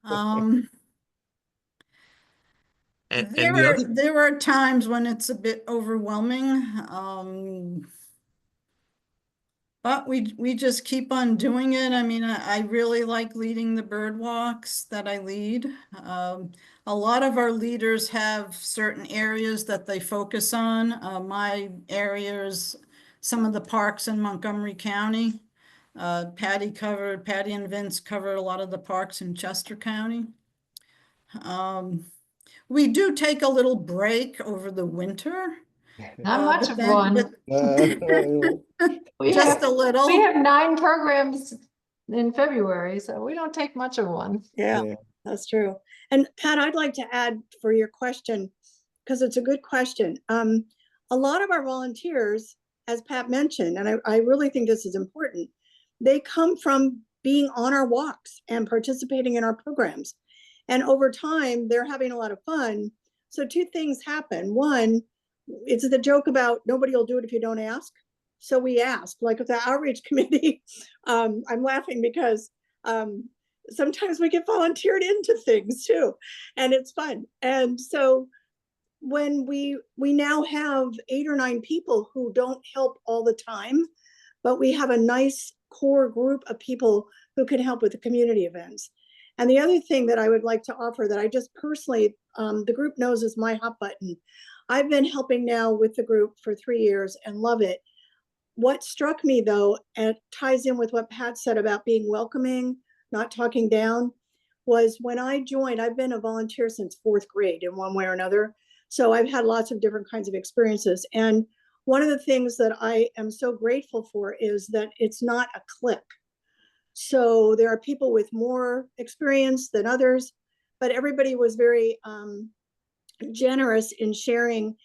C: And the other
B: There are times when it's a bit overwhelming. But we just keep on doing it. I mean, I really like leading the bird walks that I lead. A lot of our leaders have certain areas that they focus on. My area is some of the parks in Montgomery County. Patty and Vince covered a lot of the parks in Chester County. We do take a little break over the winter.
D: Not much of one. We
B: Just
D: have,
B: a little.
D: we have 9 programs in February, so we don't take much of one.
E: Yeah, that's true. And Pat, I'd like to add for your question, because it's a good question. A lot of our volunteers, as Pat mentioned, and I really think this is important, they come from being on our walks and participating in our programs. And over time, they're having a lot of fun. So 2 things happen. One, it's the joke about nobody will do it if you don't ask. So we ask, like with the outreach committee. I'm laughing because sometimes we get volunteered into things too, and it's fun. And so when we now have 8 or 9 people who don't help all the time, but we have a nice core group of people who can help with the community events. And the other thing that I would like to offer that I just personally, the group knows is my hot button. I've been helping now with the group for 3 years and love it. What struck me though, and ties in with what Pat said about being welcoming, not talking down, was when I joined, I've been a volunteer since 4th grade in one way or another. So I've had lots of different kinds of experiences. And one of the things that I am so grateful for is that it's not a clique. So there are people with more experience than others, but everybody was very generous in sharing,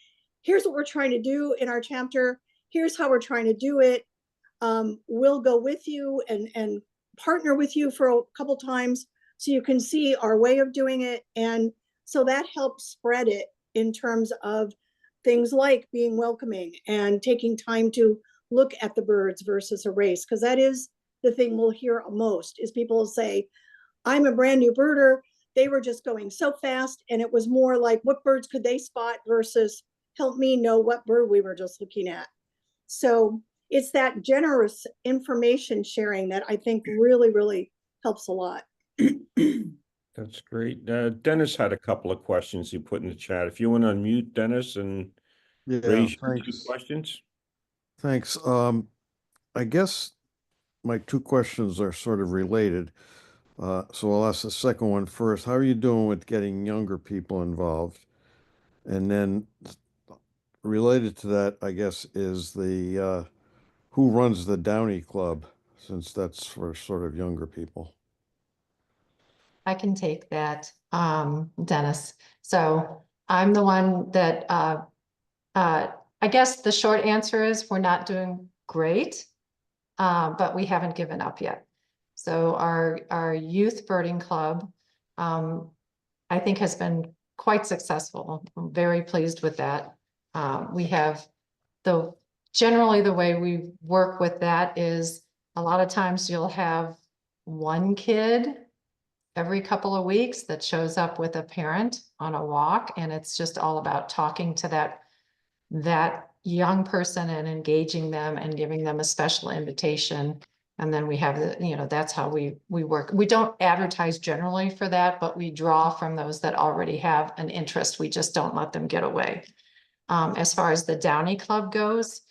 E: here's what we're trying to do in our chapter, here's how we're trying to do it. We'll go with you and partner with you for a couple times so you can see our way of doing it. And so that helps spread it in terms of things like being welcoming and taking time to look at the birds versus a race, because that is the thing we'll hear most, is people will say, I'm a brand new birder. They were just going so fast. And it was more like, what birds could they spot versus help me know what bird we were just looking at. So it's that generous information sharing that I think really, really helps a lot.
A: That's great. Dennis had a couple of questions he put in the chat. If you want to unmute Dennis and raise your 2 questions.
F: Thanks. I guess my 2 questions are sort of related. So I'll ask the second one first. How are you doing with getting younger people involved? And then related to that, I guess, is the who runs the Downey Club, since that's for sort of younger people.
D: I can take that, Dennis. So I'm the one that, I guess the short answer is we're not doing great, but we haven't given up yet. So our youth birding club, I think has been quite successful. I'm very pleased with that. We have generally the way we work with that is a lot of times you'll have one kid every couple of weeks that shows up with a parent on a walk, and it's just all about talking to that young person and engaging them and giving them a special invitation. And then we have that's how we work. We don't advertise generally for that, but we draw from those that already have an interest. We just don't let them get away. As far as the Downey Club goes,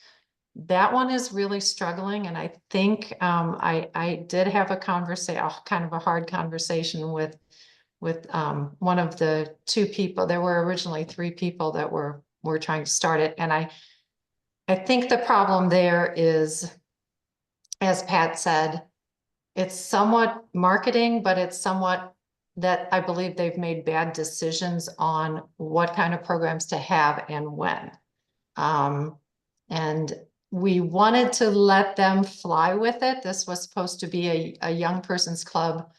D: that one is really struggling. And I think I did have a kind of a hard conversation with one of the 2 people. There were originally 3 people that were trying to start it. And I think the problem there is, as Pat said, it's somewhat marketing, but it's somewhat that I believe they've made bad decisions on what kind of programs to have and when. And we wanted to let them fly with it. This was supposed to be a young person's club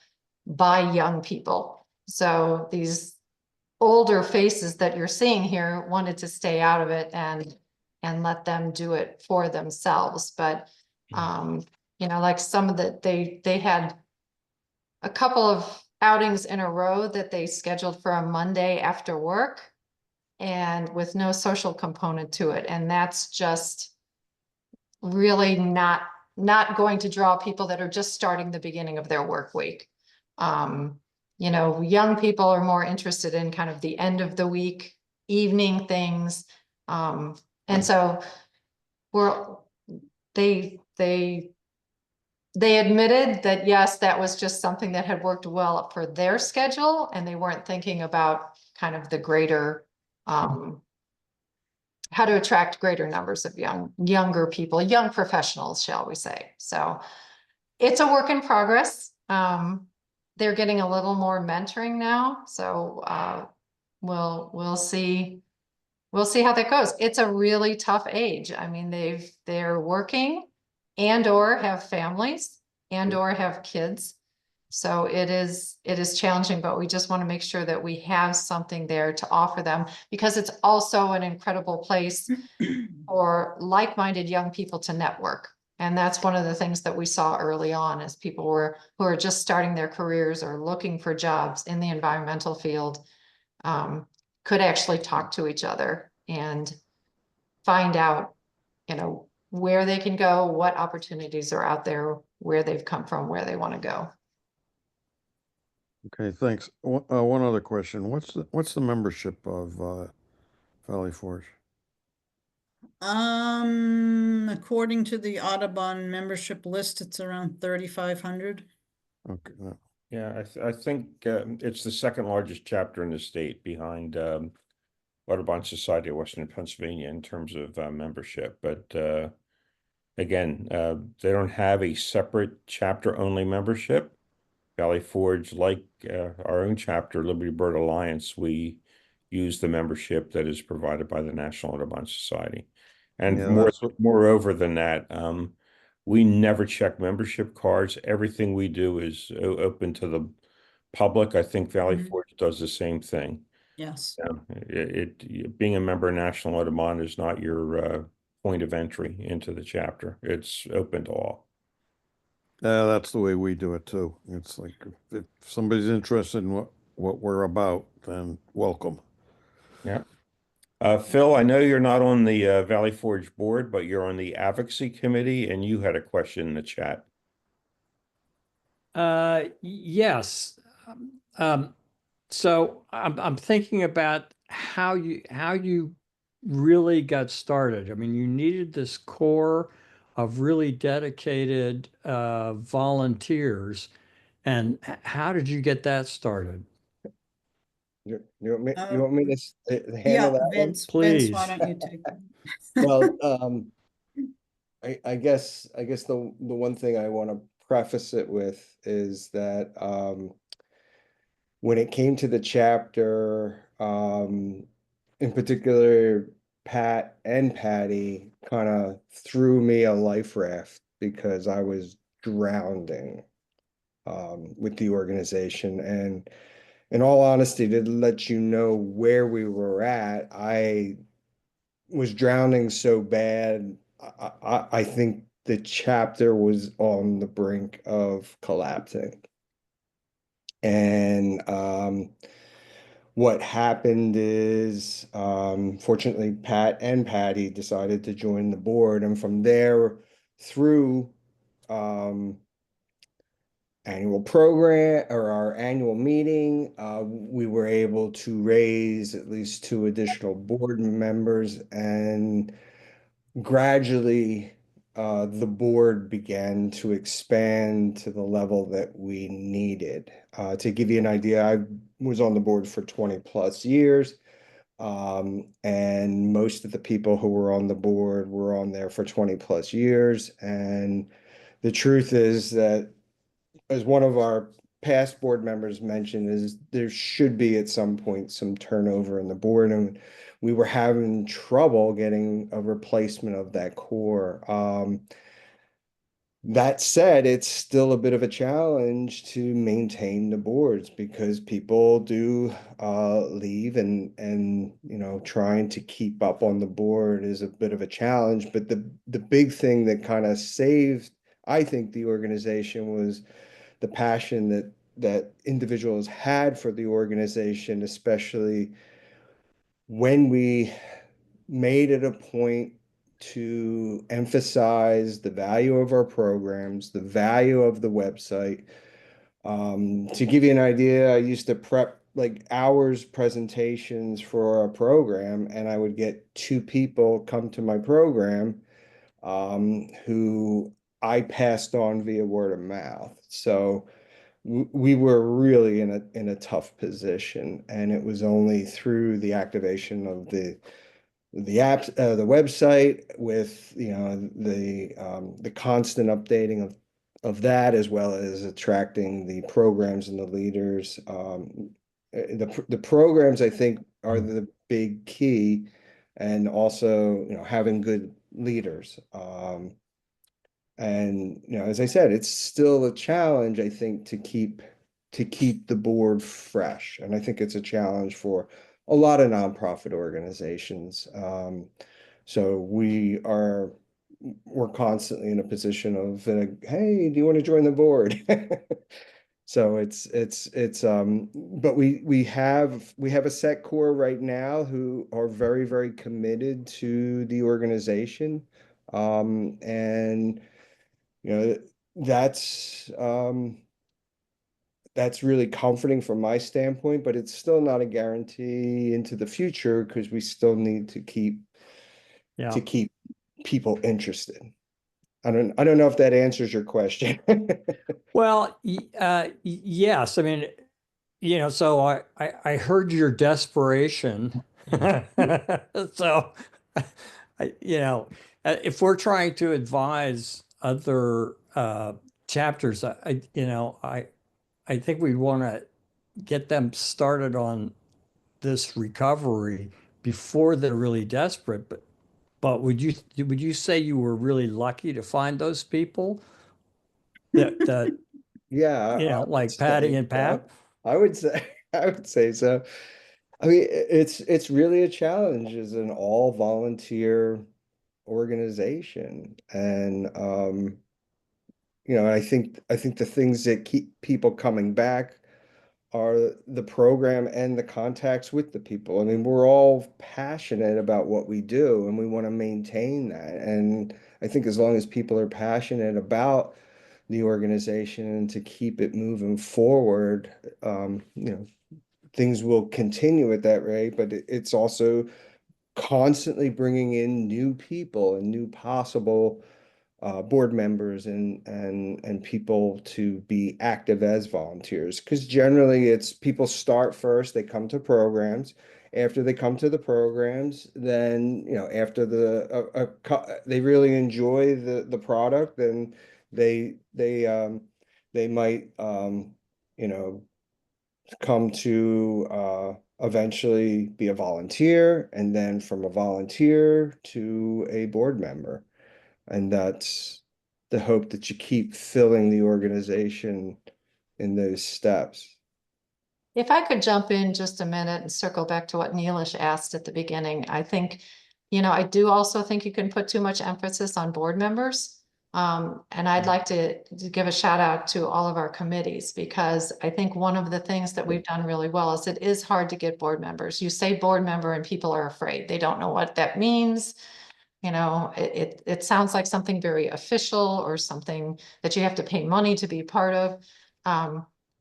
D: by young people. So these older faces that you're seeing here wanted to stay out of it and let them do it for themselves. But, you know, like some of they had a couple of outings in a row that they scheduled for a Monday after work and with no social component to it. And that's just really not going to draw people that are just starting the beginning of their work week. You know, young people are more interested in kind of the end of the week, evening things. And so they admitted that, yes, that was just something that had worked well for their schedule, and they weren't thinking about kind of the greater, how to attract greater numbers of younger people, young professionals, shall we say. So it's a work in progress. They're getting a little more mentoring now. So we'll see. We'll see how that goes. It's a really tough age. I mean, they're working and or have families and or have kids. So it is challenging, but we just want to make sure that we have something there to offer them, because it's also an incredible place for like-minded young people to network. And that's one of the things that we saw early on, as people who are just starting their careers or looking for jobs in the environmental field, could actually talk to each other and find out, you know, where they can go, what opportunities are out there, where they've come from, where they want to go.
F: Okay, thanks. One other question. What's the membership of Valley Forge?
B: According to the Audubon membership list, it's around 3,500.
F: Okay.
A: Yeah, I think it's the second largest chapter in the state, behind Audubon Society of Western Pennsylvania in terms of membership. But again, they don't have a separate chapter-only membership. Valley Forge, like our own chapter, Liberty Bird Alliance, we use the membership that is provided by the National Audubon Society. And
F: Yeah,
A: moreover than that, we never check membership cards. Everything we do is open to the public. I think Valley Forge does the same thing.
B: Yes.
A: Being a member of National Audubon is not your point of entry into the chapter. It's open to all.
F: that's the way we do it too. It's like if somebody's interested in what we're about, then welcome.
A: Yeah. Phil, I know you're not on the Valley Forge board, but you're on the advocacy committee, and you had a question in the chat.
G: Yes. So I'm thinking about how you really got started. I mean, you needed this core of really dedicated volunteers, and how did you get that started?
H: You want me to handle
B: Yeah,
H: that one?
B: Vince,
G: Please.
B: why don't you take that?
H: Well, I guess the one thing I want to preface it with is that when it came to the chapter, in particular, Pat and Patty kind of threw me a life raft because I was drowning with the organization. And in all honesty, to let you know where we were at, I was drowning so bad. I think the chapter was on the brink of collapsing. And what happened is, fortunately, Pat and Patty decided to join the board. And from there through annual program or our annual meeting, we were able to raise at least 2 additional board members, and gradually the board began to expand to the level that we needed. To give you an idea, I was on the board for 20 plus years, and most of the people who were on the board were on there for 20 plus years. And the truth is that as one of our past board members mentioned, is there should be at some point some turnover in the board, and we were having trouble getting a replacement of that core. That said, it's still a bit of a challenge to maintain the boards because people do leave, and trying to keep up on the board is a bit of a challenge. But the big thing that kind of saved, I think, the organization was the passion that individuals had for the organization, especially when we made it a point to emphasize the value of our programs, the value of the website. To give you an idea, I used to prep like hours presentations for a program, and I would get 2 people come to my program who I passed on via word of mouth. So we were really in a tough position, and it was only through the activation of the app, the website, with the constant updating of that, as well as attracting the programs and the leaders. The programs, I think, are the big key, and also having good leaders. And as I said, it's still a challenge, I think, to keep the board fresh, and I think it's a challenge for a lot of nonprofit organizations. So we're constantly in a position of, hey, do you want to join the board? So but we have a set core right now who are very, very committed to the organization. And that's really comforting from my standpoint, but it's still not a guarantee into the future, because we still need to keep people interested. I don't know if that answers your question.
G: Well, yes. I mean, so I heard your desperation. So, if we're trying to advise other chapters, I think we want to get them started on this recovery before they're really desperate. But would you say you were really lucky to find those people that
H: Yeah,
G: like Patty and Pat?
H: I would say so. I mean, it's really a challenge as an all volunteer organization, and I think the things that keep people coming back are the program and the contacts with the people. I mean, we're all passionate about what we do, and we want to maintain that. And I think as long as people are passionate about the organization and to keep it moving forward, things will continue at that rate. But it's also constantly bringing in new people and new possible board members and people to be active as volunteers, because generally it's people start first, they come to programs. After they come to the programs, then after they really enjoy the product, then they might come to eventually be a volunteer, and then from a volunteer to a board member. And that's the hope, that you keep filling the organization in those steps.
D: If I could jump in just a minute and circle back to what Neelish asked at the beginning, I think, I do also think you can put too much emphasis on board members. And I'd like to give a shout out to all of our committees, because I think one of the things that we've done really well is it is hard to get board members. You say board member and people are afraid. They don't know what that means. It sounds like something very official, or something that you have to pay money to be part of.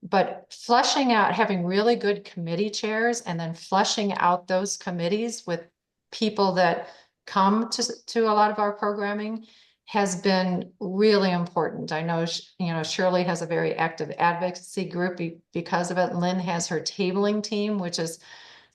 D: But fleshing out, having really good committee chairs, and then fleshing out those committees with people that come to a lot of our programming has been really important. I know, Shirley has a very active advocacy group because of it. Lynn has her tabling team, which is,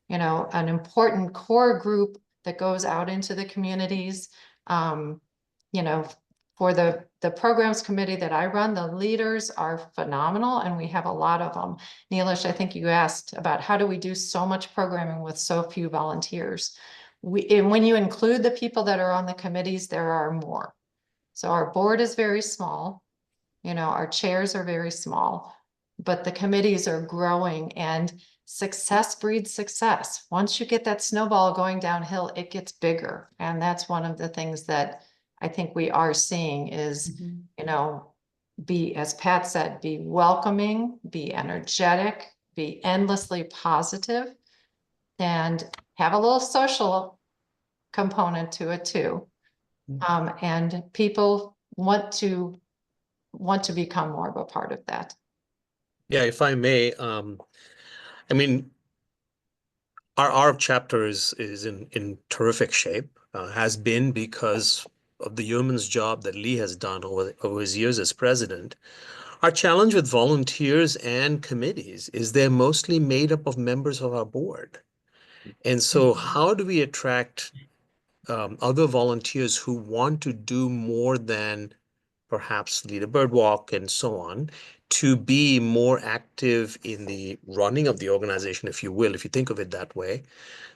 D: an important core group that goes out into the communities, for For the programs committee that I run, the leaders are phenomenal, and we have a lot of them. Neelish, I think you asked about how do we do so much programming with so few volunteers? And when you include the people that are on the committees, there are more. So our board is very small, you know, our chairs are very small, but the committees are growing, and success breeds success. Once you get that snowball going downhill, it gets bigger. And that's one of the things that I think we are seeing is, you know, be, as Pat said, be welcoming, be energetic, be endlessly positive, and have a little social component to it too. And people want to become more of a part of that.
C: Yeah, if I may, I mean, our chapter is in terrific shape, has been because of the yeoman's job that Lee has done over his years as president. Our challenge with volunteers and committees is they're mostly made up of members of our board. And so how do we attract other volunteers who want to do more than perhaps lead a bird walk and so on, to be more active in the running of the organization, if you will, if you think of it that way.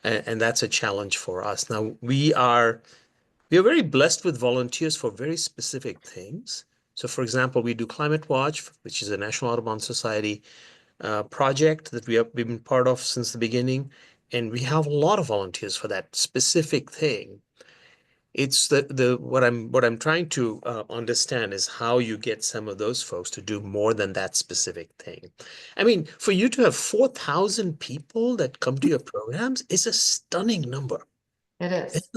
C: And that's a challenge for us. Now, we are very blessed with volunteers for very specific things. So, for example, we do Climate Watch, which is a National Audubon Society project that we've been part of since the beginning. And we have a lot of volunteers for that specific thing. It's what I'm trying to understand is how you get some of those folks to do more than that specific thing. I mean, for you to have 4,000 people that come to your programs is a stunning number.
D: It is.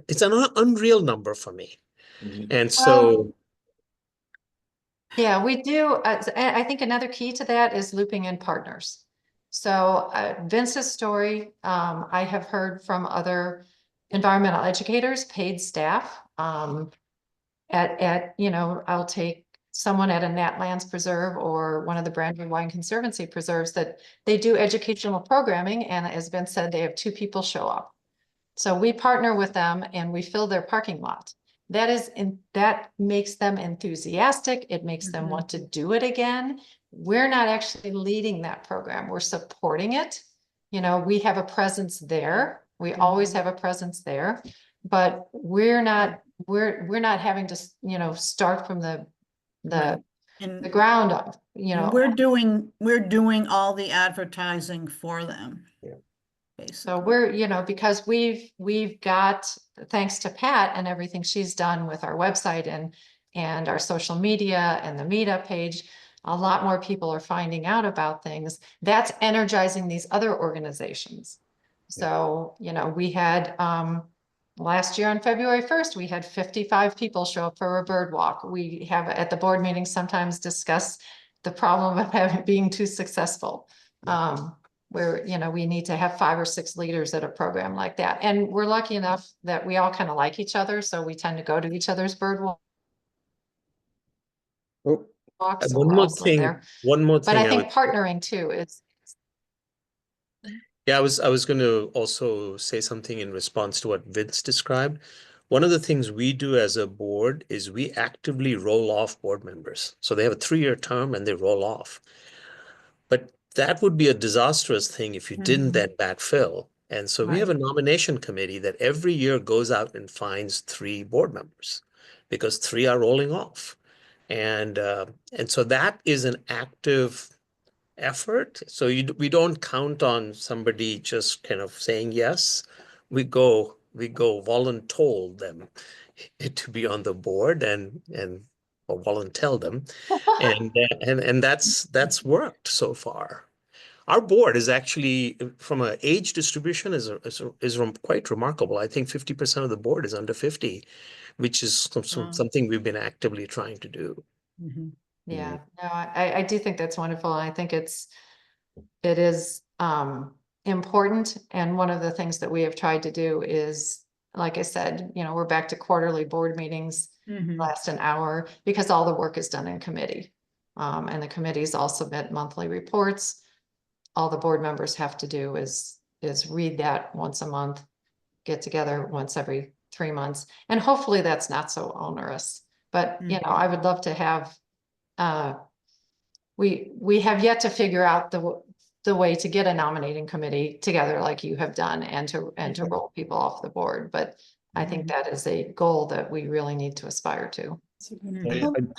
C: It's an unreal number for me. And so,
D: Well, yeah, we do. I think another key to that is looping in partners. So Vince's story, I have heard from other environmental educators, paid staff, you know, I'll take someone at a Nat Lands Preserve or one of the Brandwood Wine Conservancy preserves that they do educational programming. And as Vince said, they have 2 people show up. So we partner with them and we fill their parking lot. That makes them enthusiastic. It makes them want to do it again. We're not actually leading that program. We're supporting it. You know, we have a presence there. We always have a presence there, but we're not having to, you know, start from the ground up, you know.
B: We're doing all the advertising for them.
H: Yeah.
D: So we're, you know, because we've got, thanks to Pat and everything she's done with our website and our social media and the meetup page, a lot more people are finding out about things. That's energizing these other organizations. So, you know, we had, last year on February 1st, we had 55 people show up for a bird walk. We have at the board meeting sometimes discuss the problem of being too successful. Where, you know, we need to have 5 or 6 leaders at a program like that. And we're lucky enough that we all kind of like each other. So we tend to go to each other's bird walks.
C: and
D: So
C: one
D: we're
C: more
D: also
C: thing,
D: there.
C: one more
D: But
C: thing
D: I
C: I
D: think
C: would,
D: partnering too is,
C: yeah, I was going to also say something in response to what Vince described. One of the things we do as a board is we actively roll off board members. So they have a 3-year term and they roll off. But that would be a disastrous thing if you didn't then backfill. And so we have a nomination committee that every year goes out and finds 3 board members because 3 are rolling off. And so that is an active effort. So we don't count on somebody just kind of saying yes. We go voluntold them to be on the board or volunteer them, and that's worked so far. Our board is actually, from an age distribution, is quite remarkable. I think 50% of the board is under 50, which is something we've been actively trying to do.
D: yeah, no, I do think that's wonderful. And I think it is important. And one of the things that we have tried to do is, like I said, you know, we're back to quarterly board meetings, last an hour, because all the work is done in committee. And the committees all submit monthly reports. All the board members have to do is read that once a month, get together once every 3 months. And hopefully that's not so onerous. But, you know, I would love to have, we have yet to figure out the way to get a nominating committee together like you have done and to roll people off the board. But I think that is a goal that we really need to aspire to.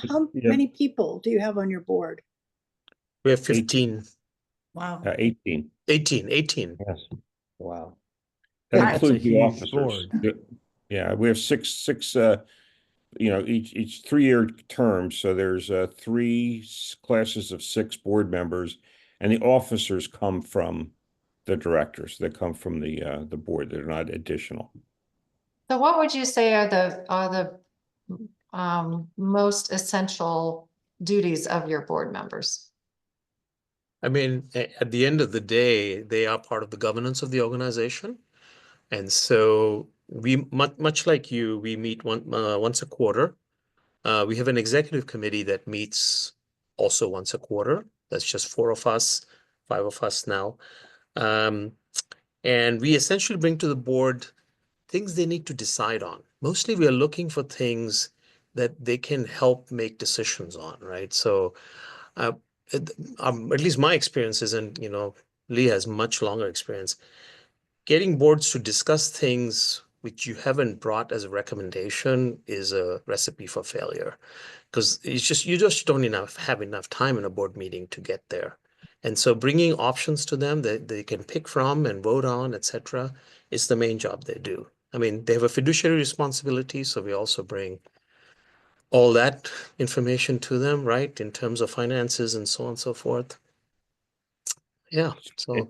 E: How many people do you have on your board?
C: We have 15,
B: Wow.
A: 18.
C: 18.
A: Yes.
H: Wow.
A: That
G: That's a
A: includes the
G: huge
A: officers.
G: board.
A: Yeah, we have six, you know, each 3-year term. So there's 3 classes of 6 board members, and the officers come from the directors. They come from the board. They're not additional.
D: So what would you say are the most essential duties of your board members?
C: I mean, at the end of the day, they are part of the governance of the organization. And so we, much like you, we meet once a quarter. We have an executive committee that meets also once a quarter. That's just 4 of us, 5 of us now. And we essentially bring to the board things they need to decide on. Mostly we are looking for things that they can help make decisions on, right? So at least my experience is, and you know, Lee has much longer experience, getting boards to discuss things which you haven't brought as a recommendation is a recipe for failure, because you just don't have enough time in a board meeting to get there. And so bringing options to them that they can pick from and vote on, etc., is the main job they do. I mean, they have a fiduciary responsibility, so we also bring all that information to them, right, in terms of finances and so on and so forth. Yeah, so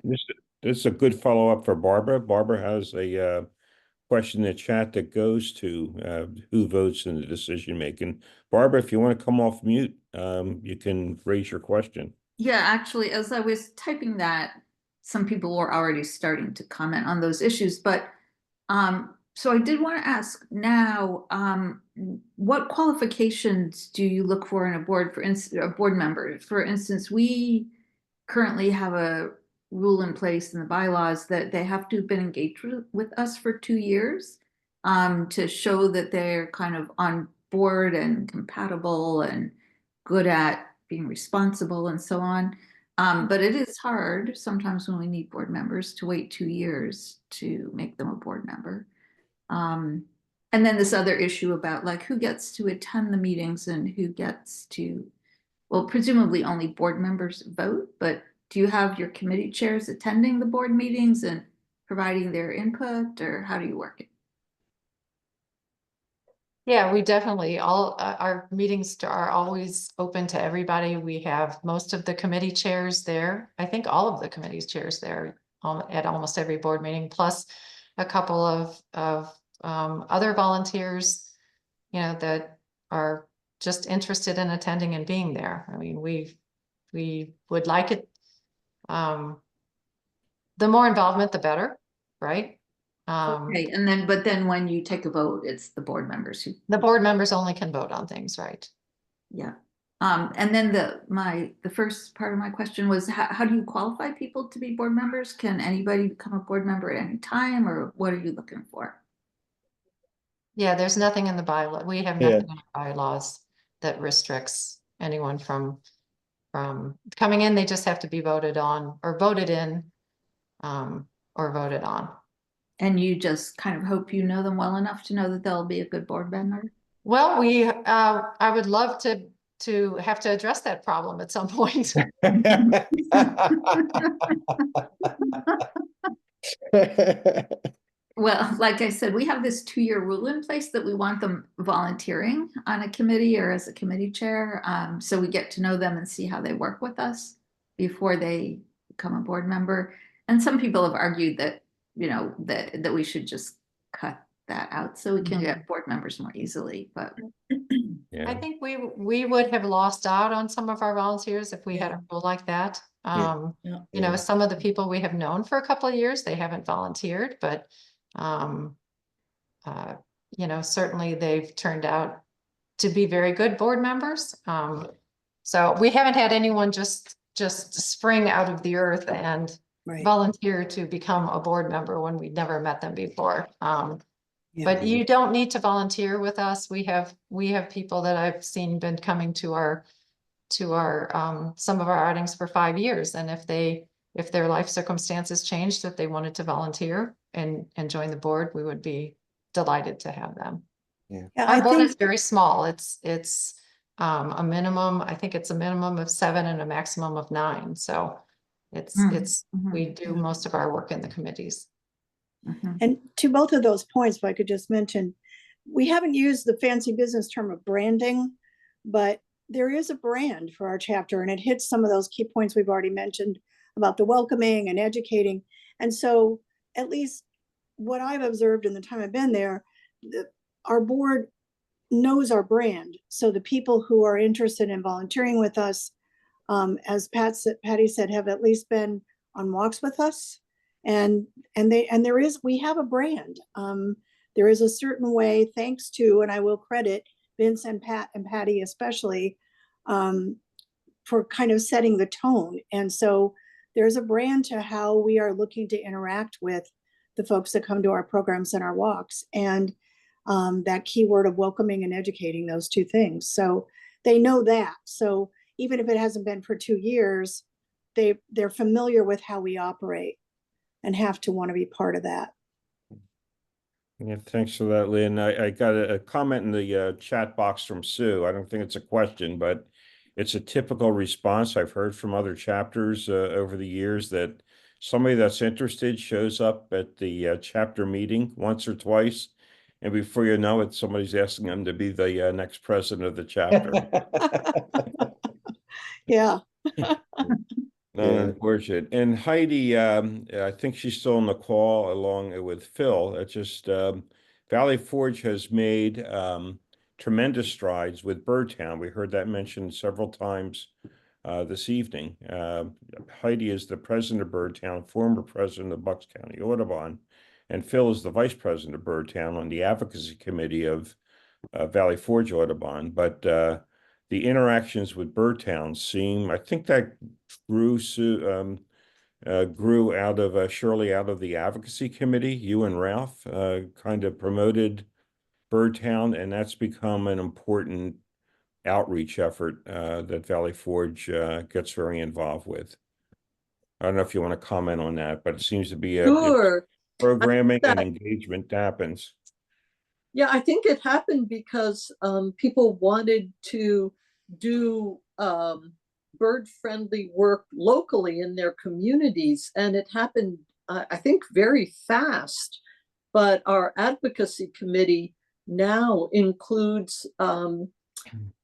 A: This is a good follow-up for Barbara. Barbara has a question in the chat that goes to who votes in the decision-making. Barbara, if you want to come off mute, you can raise your question.
I: Yeah, actually, as I was typing that, some people were already starting to comment on those issues, but so I did want to ask now, what qualifications do you look for in a board, for instance, a board member? For instance, we currently have a rule in place in the bylaws that they have to have been engaged with us for 2 years to show that they're kind of on board and compatible and good at being responsible and so on. But it is hard sometimes when we need board members to wait 2 years to make them a board member. And then this other issue about like who gets to attend the meetings and who gets to, well, presumably only board members vote, but do you have your committee chairs attending the board meetings and providing their input, or how do you work it?
D: Yeah, we definitely, all our meetings are always open to everybody. We have most of the committee chairs there. I think all of the committee's chairs there at almost every board meeting, plus a couple of other volunteers, you know, that are just interested in attending and being there. I mean, we would like it. The more involvement, the better, right?
I: Okay, and then, but then when you take a vote, it's the board members who.
D: The board members only can vote on things, right?
I: Yeah. And then the first part of my question was how do you qualify people to be board members? Can anybody become a board member at any time, or what are you looking for?
D: Yeah, there's nothing in the bylaw. We have nothing in our bylaws that restricts anyone from coming in. They just have to be voted on or voted in, or voted on.
I: And you just kind of hope you know them well enough to know that they'll be a good board member?
D: Well, I would love to have to address that problem at some point.
I: Well, like I said, we have this 2-year rule in place that we want them volunteering on a committee or as a committee chair. So we get to know them and see how they work with us before they become a board member. And some people have argued that, you know, that we should just cut that out so we can get board members more easily. But
D: I think we would have lost out on some of our volunteers if we had a rule like that. You know, some of the people we have known for a couple of years, they haven't volunteered, but you know, certainly they've turned out to be very good board members. So we haven't had anyone just spring out of the earth and volunteer to become a board member when we'd never met them before. But you don't need to volunteer with us. We have people that I've seen been coming to our some of our outings for 5 years. And if their life circumstances changed, that they wanted to volunteer and join the board, we would be delighted to have them.
E: Yeah,
D: Our
E: I
D: board is
E: think,
D: very small. It's a minimum, I think it's a minimum of 7 and a maximum of 9. So we do most of our work in the committees.
E: and to both of those points, if I could just mention, we haven't used the fancy business term of branding, but there is a brand for our chapter, and it hits some of those key points we've already mentioned about the welcoming and educating. And so at least what I've observed in the time I've been there, our board knows our brand. So the people who are interested in volunteering with us, as Patty said, have at least been on walks with us. And we have a brand. There is a certain way, thanks to, and I will credit Vince and Pat and Patty especially, for kind of setting the tone. And so there's a brand to how we are looking to interact with the folks that come to our programs and our walks. And that keyword of welcoming and educating, those two things. So they know that. So even if it hasn't been for 2 years, they're familiar with how we operate and have to want to be part of that.
A: Yeah, thanks for that, Lynn. I got a comment in the chat box from Sue. I don't think it's a question, but it's a typical response I've heard from other chapters over the years, that somebody that's interested shows up at the chapter meeting once or twice, and before you know it, somebody's asking them to be the next president of the chapter.
E: Yeah.
A: Unfortunate. And Heidi, I think she's still on the call along with Phil. It's just Valley Forge has made tremendous strides with Birdtown. We heard that mentioned several times this evening. Heidi is the president of Birdtown, former president of Bucks County Audubon, and Phil is the vice president of Birdtown on the advocacy committee of Valley Forge Audubon. But the interactions with Birdtown seem, I think that grew out of surely out of the advocacy committee. You and Ralph kind of promoted Birdtown, and that's become an important outreach effort that Valley Forge gets very involved with. I don't know if you want to comment on that, but it seems to be
J: Sure.
A: Programming and engagement happens.
J: Yeah, I think it happened because people wanted to do bird-friendly work locally in their communities, and it happened, I think, very fast. But our advocacy committee now includes,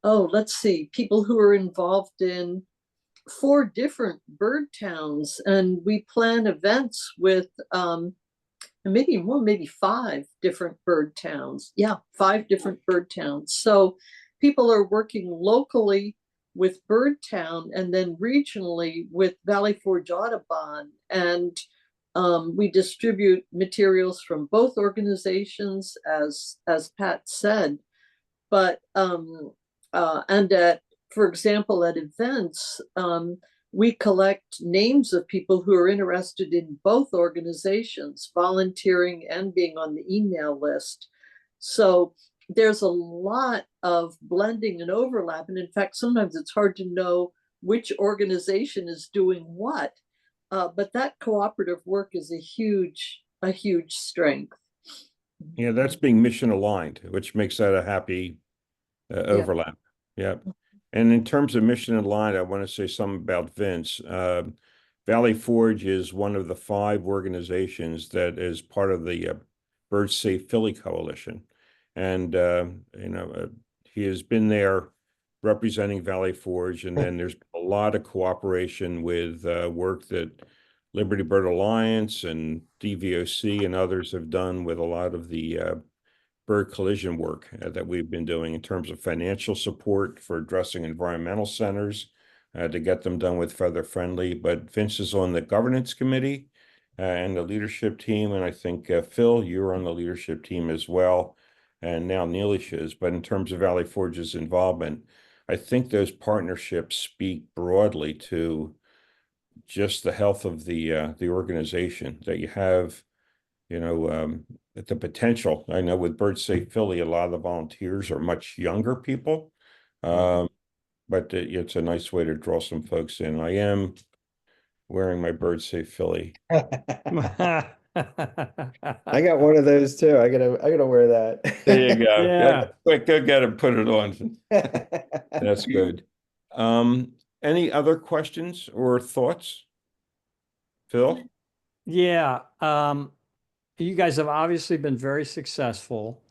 J: let's see, people who are involved in 4 different bird towns, and we plan events with maybe 5 different bird towns. Yeah, 5 different bird towns. So people are working locally with Birdtown and then regionally with Valley Forge Audubon. And we distribute materials from both organizations, as Pat said. But and for example, at events, we collect names of people who are interested in both organizations, volunteering and being on the email list. So there's a lot of blending and overlap. And in fact, sometimes it's hard to know which organization is doing what. But that cooperative work is a huge strength.
A: Yeah, that's being mission aligned, which makes that a happy overlap. Yeah. And in terms of mission aligned, I want to say something about Vince. Valley Forge is one of the 5 organizations that is part of the Bird Safe Philly Coalition. And, he has been there representing Valley Forge. And then there's a lot of cooperation with work that Liberty Bird Alliance and DVOC and others have done with a lot of the bird collision work that we've been doing in terms of financial support for addressing environmental centers to get them done with feather friendly. But Vince is on the governance committee and the leadership team. And I think Phil, you're on the leadership team as well. And now Neelish is. But in terms of Valley Forge's involvement, I think those partnerships speak broadly to just the health of the organization, that you have, at the potential. I know with Bird Safe Philly, a lot of the volunteers are much younger people. But it's a nice way to draw some folks in. I am wearing my Bird Safe Philly.
H: I got one of those too. I gotta wear that.
A: There you go.
G: Yeah.
A: Quick, go get it, put it on. That's good. Any other questions or thoughts? Phil?
G: Yeah, you guys have obviously been very successful.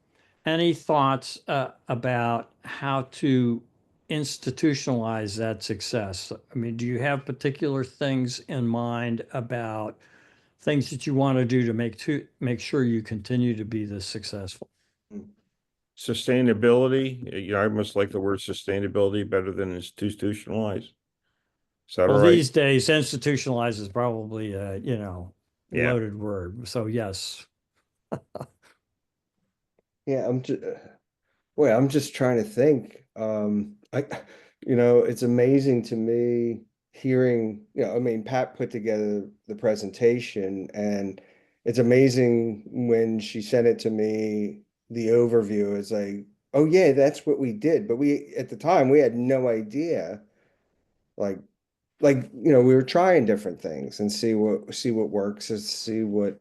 G: Any thoughts about how to institutionalize that success? I mean, do you have particular things in mind about things that you want to do to make sure you continue to be this successful?
A: Sustainability. I must like the word sustainability better than institutionalize. Is that all
G: Well,
A: right?
G: these days, institutionalize is probably a,
A: Yeah.
G: loaded word. So yes.
H: Yeah, I'm just trying to think. It's amazing to me hearing, I mean, Pat put together the presentation, and it's amazing when she sent it to me, the overview is like, oh yeah, that's what we did. But at the time, we had no idea, like, we were trying different things and see what works and see what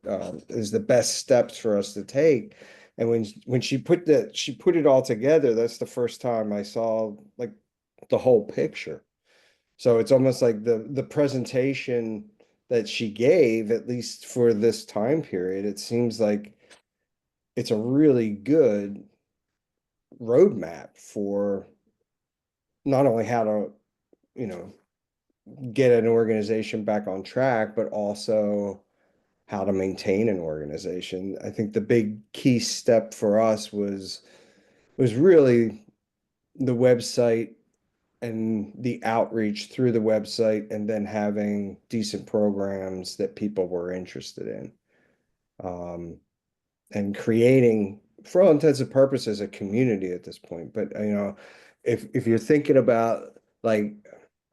H: is the best steps for us to take. And when she put it all together, that's the first time I saw like the whole picture. So it's almost like the presentation that she gave, at least for this time period, it seems like it's a really good roadmap for not only how to, get an organization back on track, but also how to maintain an organization. I think the big key step for us was really the website and the outreach through the website, and then having decent programs that people were interested in, and creating, for all intents and purposes, a community at this point. But if you're thinking about, like,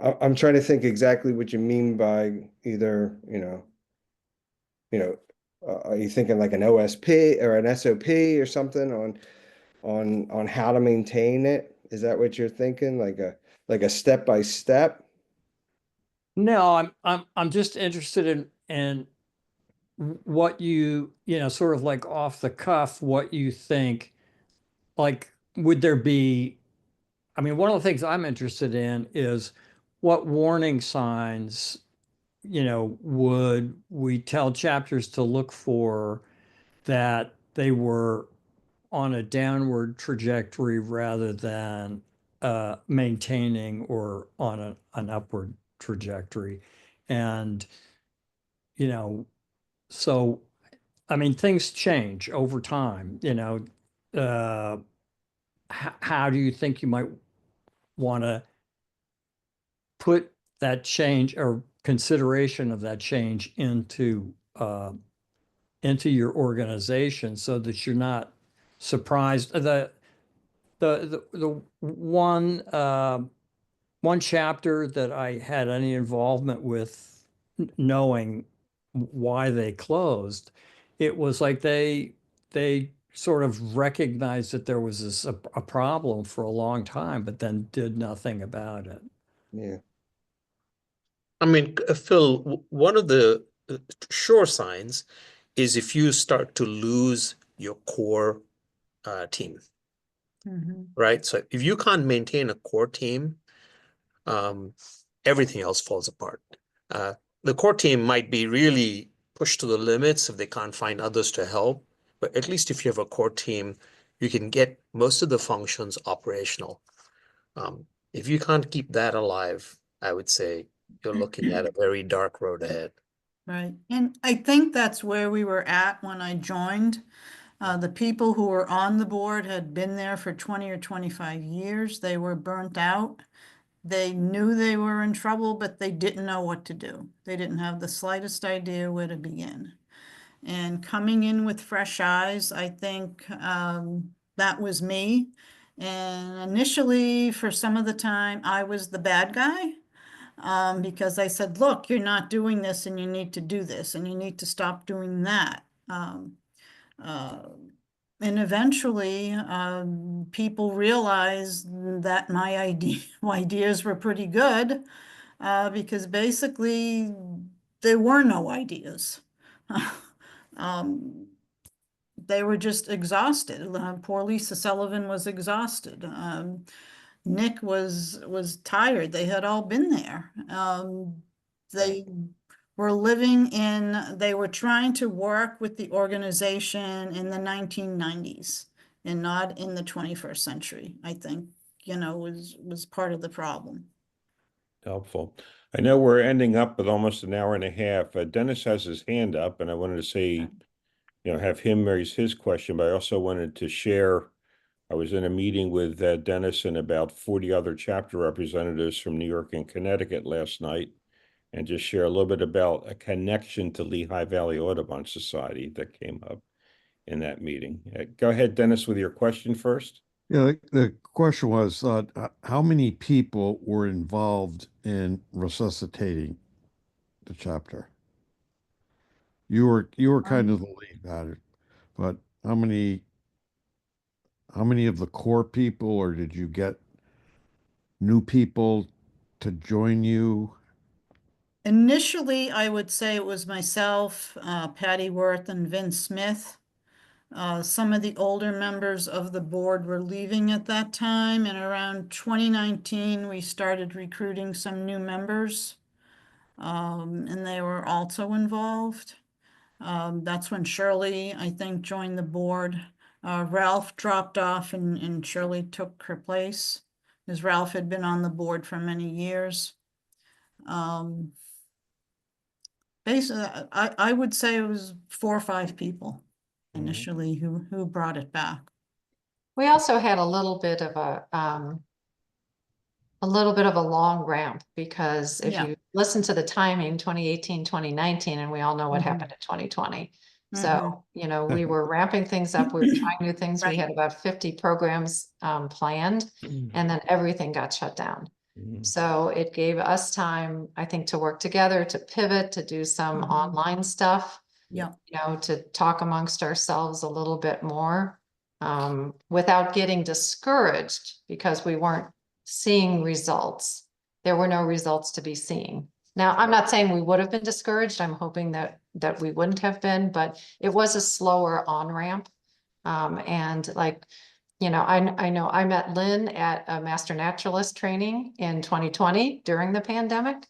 H: I'm trying to think exactly what you mean by either, are you thinking like an OSP or an SOP or something on how to maintain it? Is that what you're thinking? Like a step by step?
G: No, I'm just interested in what you sort of like off the cuff, what you think, like, would there be, I mean, one of the things I'm interested in is what warning signs, would we tell chapters to look for that they were on a downward trajectory rather than maintaining or on an upward trajectory. And, so, I mean, things change over time, how do you think you might want to put that change or consideration of that change into your organization so that you're not surprised? The one chapter that I had any involvement with, knowing why they closed, it was like they sort of recognized that there was a problem for a long time, but then did nothing about it.
H: Yeah.
C: I mean, Phil, one of the sure signs is if you start to lose your core team, right? So if you can't maintain a core team, everything else falls apart. The core team might be really pushed to the limits if they can't find others to help, but at least if you have a core team, you can get most of the functions operational. If you can't keep that alive, I would say you're looking at a very dark road ahead.
B: Right. And I think that's where we were at when I joined. The people who were on the board had been there for 20 or 25 years. They were burnt out. They knew they were in trouble, but they didn't know what to do. They didn't have the slightest idea where to begin. And coming in with fresh eyes, I think that was me. And initially, for some of the time, I was the bad guy. Because I said, look, you're not doing this and you need to do this and you need to stop doing that. And eventually, people realized that my ideas were pretty good, because basically there were no ideas. They were just exhausted. Poor Lisa Sullivan was exhausted. Nick was tired. They had all been there. They were they were trying to work with the organization in the 1990s and not in the 21st century, I think, was part of the problem.
A: Helpful. I know we're ending up with almost an hour and a half. Dennis has his hand up, and I wanted to say, have him raise his question, but I also wanted to share. I was in a meeting with Dennis and about 40 other chapter representatives from New York and Connecticut last night, and just share a little bit about a connection to Lehigh Valley Audubon Society that came up in that meeting. Go ahead, Dennis, with your question first.
F: Yeah, the question was, how many people were involved in resuscitating the chapter? You were kind of the lead at it, but how many of the core people, or did you get new people to join you?
B: Initially, I would say it was myself, Patty Worth, and Vince Smith. Some of the older members of the board were leaving at that time, and around 2019, we started recruiting some new members, and they were also involved. That's when Shirley, I think, joined the board. Ralph dropped off and Shirley took her place, because Ralph had been on the board for many years. Basically, I would say it was 4 or 5 people initially who brought it back.
D: We also had a little bit of a long ramp, because if you listen to the timing, 2018, 2019, and we all know what happened in 2020. So, we were ramping things up. We were trying new things. We had about 50 programs planned, and then everything got shut down. So it gave us time, I think, to work together, to pivot, to do some online stuff, to talk amongst ourselves a little bit more, without getting discouraged because we weren't seeing results. There were no results to be seen. Now, I'm not saying we would have been discouraged. I'm hoping that we wouldn't have been, but it was a slower on-ramp. And like, I know I met Lynn at a master naturalist training in 2020 during the pandemic.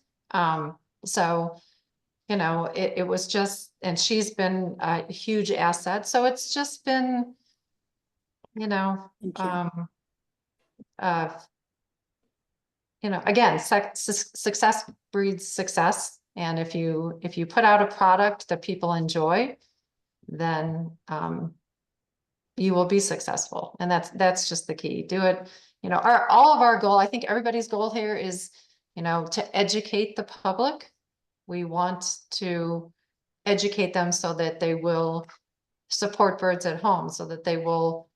D: So, it was just, and she's been a huge asset. So it's just been, again, success breeds success. And if you put out a product that people enjoy, then you will be successful. And that's just the key. Do it. All of our goal, I think everybody's goal here is, to educate the public. We want to educate them so that they will support birds at home, so that they will,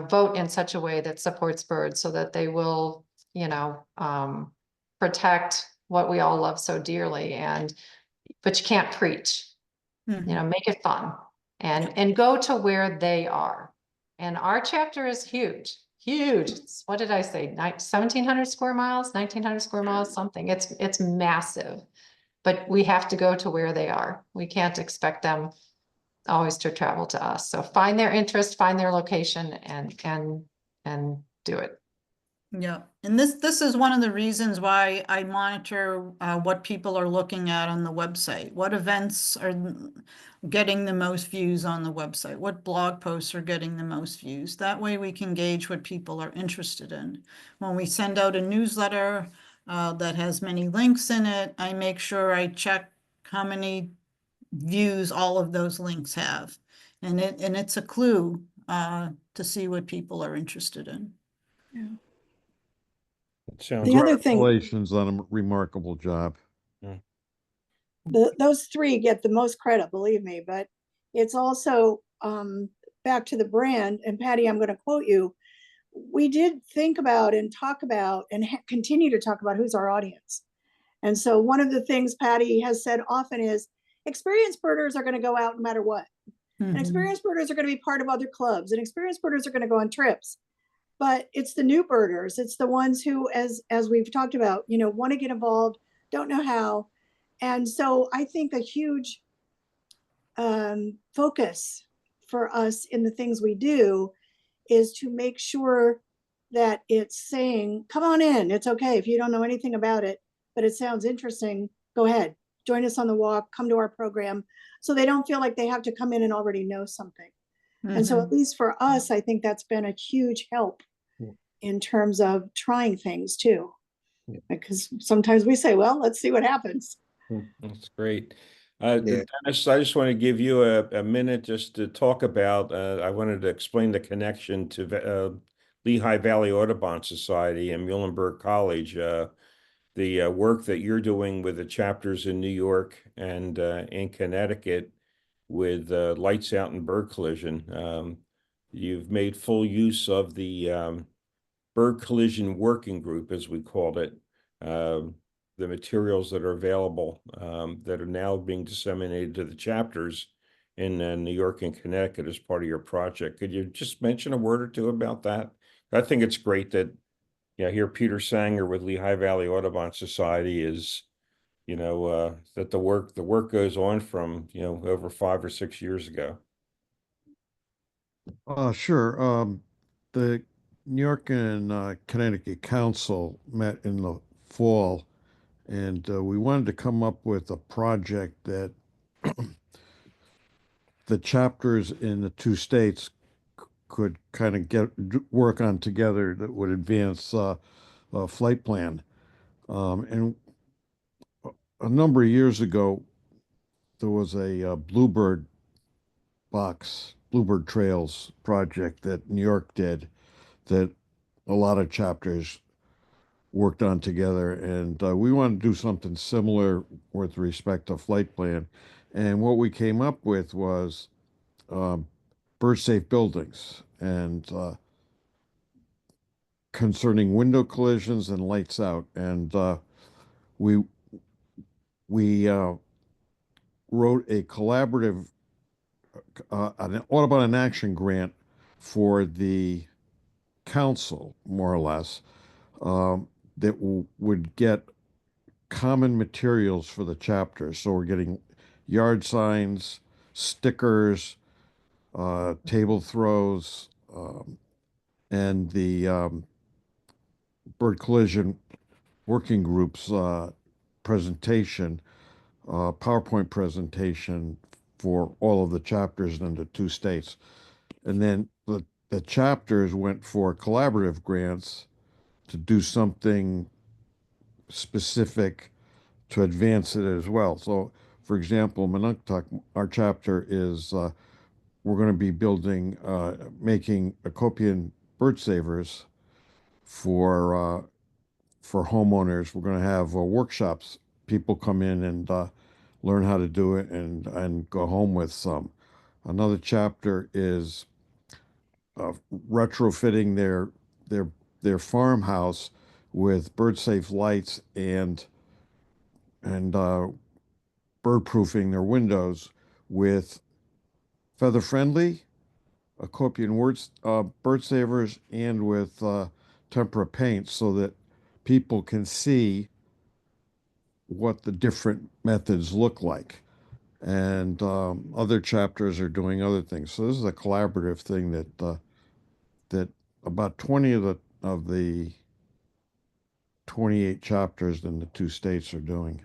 D: vote in such a way that supports birds, so that they will, protect what we all love so dearly. But you can't preach, make it fun and go to where they are. And our chapter is huge. What did I say? 1,700 square miles, 1,900 square miles, something. It's massive, but we have to go to where they are. We can't expect them always to travel to us. So find their interest, find their location, and do it.
B: Yeah, and this is one of the reasons why I monitor what people are looking at on the website. What events are getting the most views on the website? What blog posts are getting the most views? That way we can gauge what people are interested in. When we send out a newsletter that has many links in it, I make sure I check how many views all of those links have. And it's a clue to see what people are interested in.
E: Yeah.
A: Sounds
E: The other thing,
F: Congratulations on a remarkable job.
E: those 3 get the most credit, believe me, but it's also back to the brand. And Patty, I'm going to quote you. We did think about and talk about and continue to talk about who's our audience. And so one of the things Patty has said often is experienced birders are going to go out no matter what. And
B: Mhm.
E: experienced birders are going to be part of other clubs, and experienced birders are going to go on trips. But it's the new birders, it's the ones who, as we've talked about, want to get involved, don't know how. And so I think a huge focus for us in the things we do is to make sure that it's saying, come on in, it's okay if you don't know anything about it, but it sounds interesting, go ahead, join us on the walk, come to our program, so they don't feel like they have to come in and already know something. And so at least for us, I think that's been a huge help in terms of trying things too. Because sometimes we say, well, let's see what happens.
A: That's great.
H: Yeah.
A: Dennis, I just want to give you a minute just to talk about, I wanted to explain the connection to Lehigh Valley Audubon Society and Muhlenberg College, the work that you're doing with the chapters in New York and in Connecticut with Lights Out and Bird Collision. You've made full use of the Bird Collision Working Group, as we called it, the materials that are available that are now being disseminated to the chapters in New York and Connecticut as part of your project. Could you just mention a word or two about that? I think it's great that, here Peter Sanger with Lehigh Valley Audubon Society is, that the work goes on from, over 5 or 6 years ago.
F: Sure. The New York and Connecticut Council met in the fall, and we wanted to come up with a project that the chapters in the two states could kind of work on together that would advance a flight plan. And a number of years ago, there was a Bluebird Trails project that New York did that a lot of chapters worked on together. And we wanted to do something similar with respect to flight plan. And what we came up with was bird safe buildings and concerning window collisions and lights out. And we wrote a collaborative, an Audubon in Action grant for the council, more or less, that would get common materials for the chapters. So we're getting yard signs, stickers, table throws, and the bird collision working group's presentation, PowerPoint presentation for all of the chapters in the two states. And then the chapters went for collaborative grants to do something specific to advance it as well. So, for example, Montauk, our chapter is, we're going to be building, making Acopian bird savers for homeowners. We're going to have workshops. People come in and learn how to do it and go home with some. Another chapter is retrofitting their farmhouse with bird safe lights and bird proofing their windows with feather friendly Acopian bird savers and with tempera paint so that people can see what the different methods look like. And other chapters are doing other things. So this is a collaborative thing that about 20 of the 28 chapters in the two states are doing.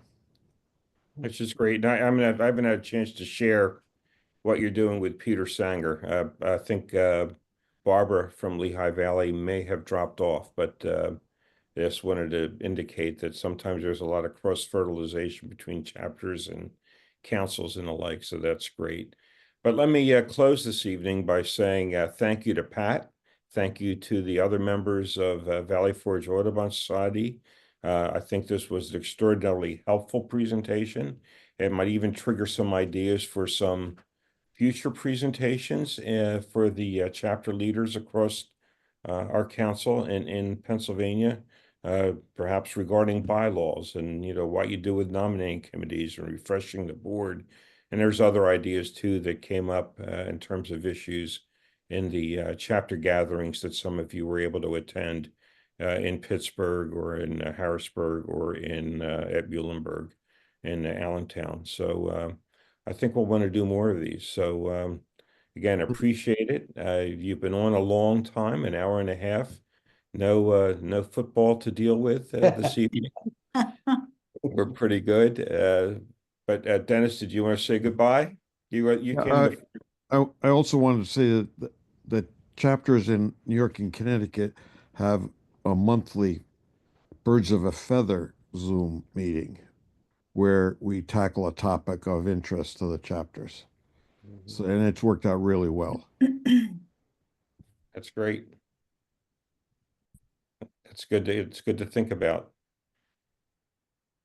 A: Which is great. And I haven't had a chance to share what you're doing with Peter Sanger. I think Barbara from Lehigh Valley may have dropped off, but I just wanted to indicate that sometimes there's a lot of cross-fertilization between chapters and councils and the like, so that's great. But let me close this evening by saying thank you to Pat. Thank you to the other members of Valley Forge Audubon Society. I think this was an extraordinarily helpful presentation. It might even trigger some ideas for some future presentations for the chapter leaders across our council in Pennsylvania, perhaps regarding bylaws and what you do with nominating committees and refreshing the board And there's other ideas too that came up in terms of issues in the chapter gatherings that some of you were able to attend in Pittsburgh or in Harrisburg or in at Muhlenberg in Allentown. So I think we'll want to do more of these. So again, appreciate it. You've been on a long time, an hour and a half. No football to deal with this evening. We're pretty good. But Dennis, did you want to say goodbye? You
F: Yeah,
A: came to
F: I also wanted to say that chapters in New York and Connecticut have a monthly Birds of a Feather Zoom meeting where we tackle a topic of interest to the chapters. So, and it's worked out really well.
A: That's great. It's good to think about.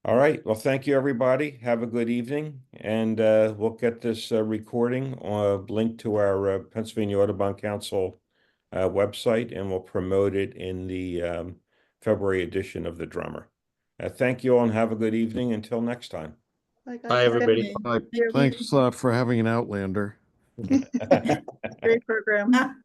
A: All right. Well, thank you, everybody. Have a good evening, and we'll get this recording linked to our Pennsylvania Audubon Council website, and we'll promote it in the February edition of The Drummer. Thank you all, and have a good evening. Until next time.
C: Bye, everybody.
F: Thanks for having an Outlander.
E: Great program.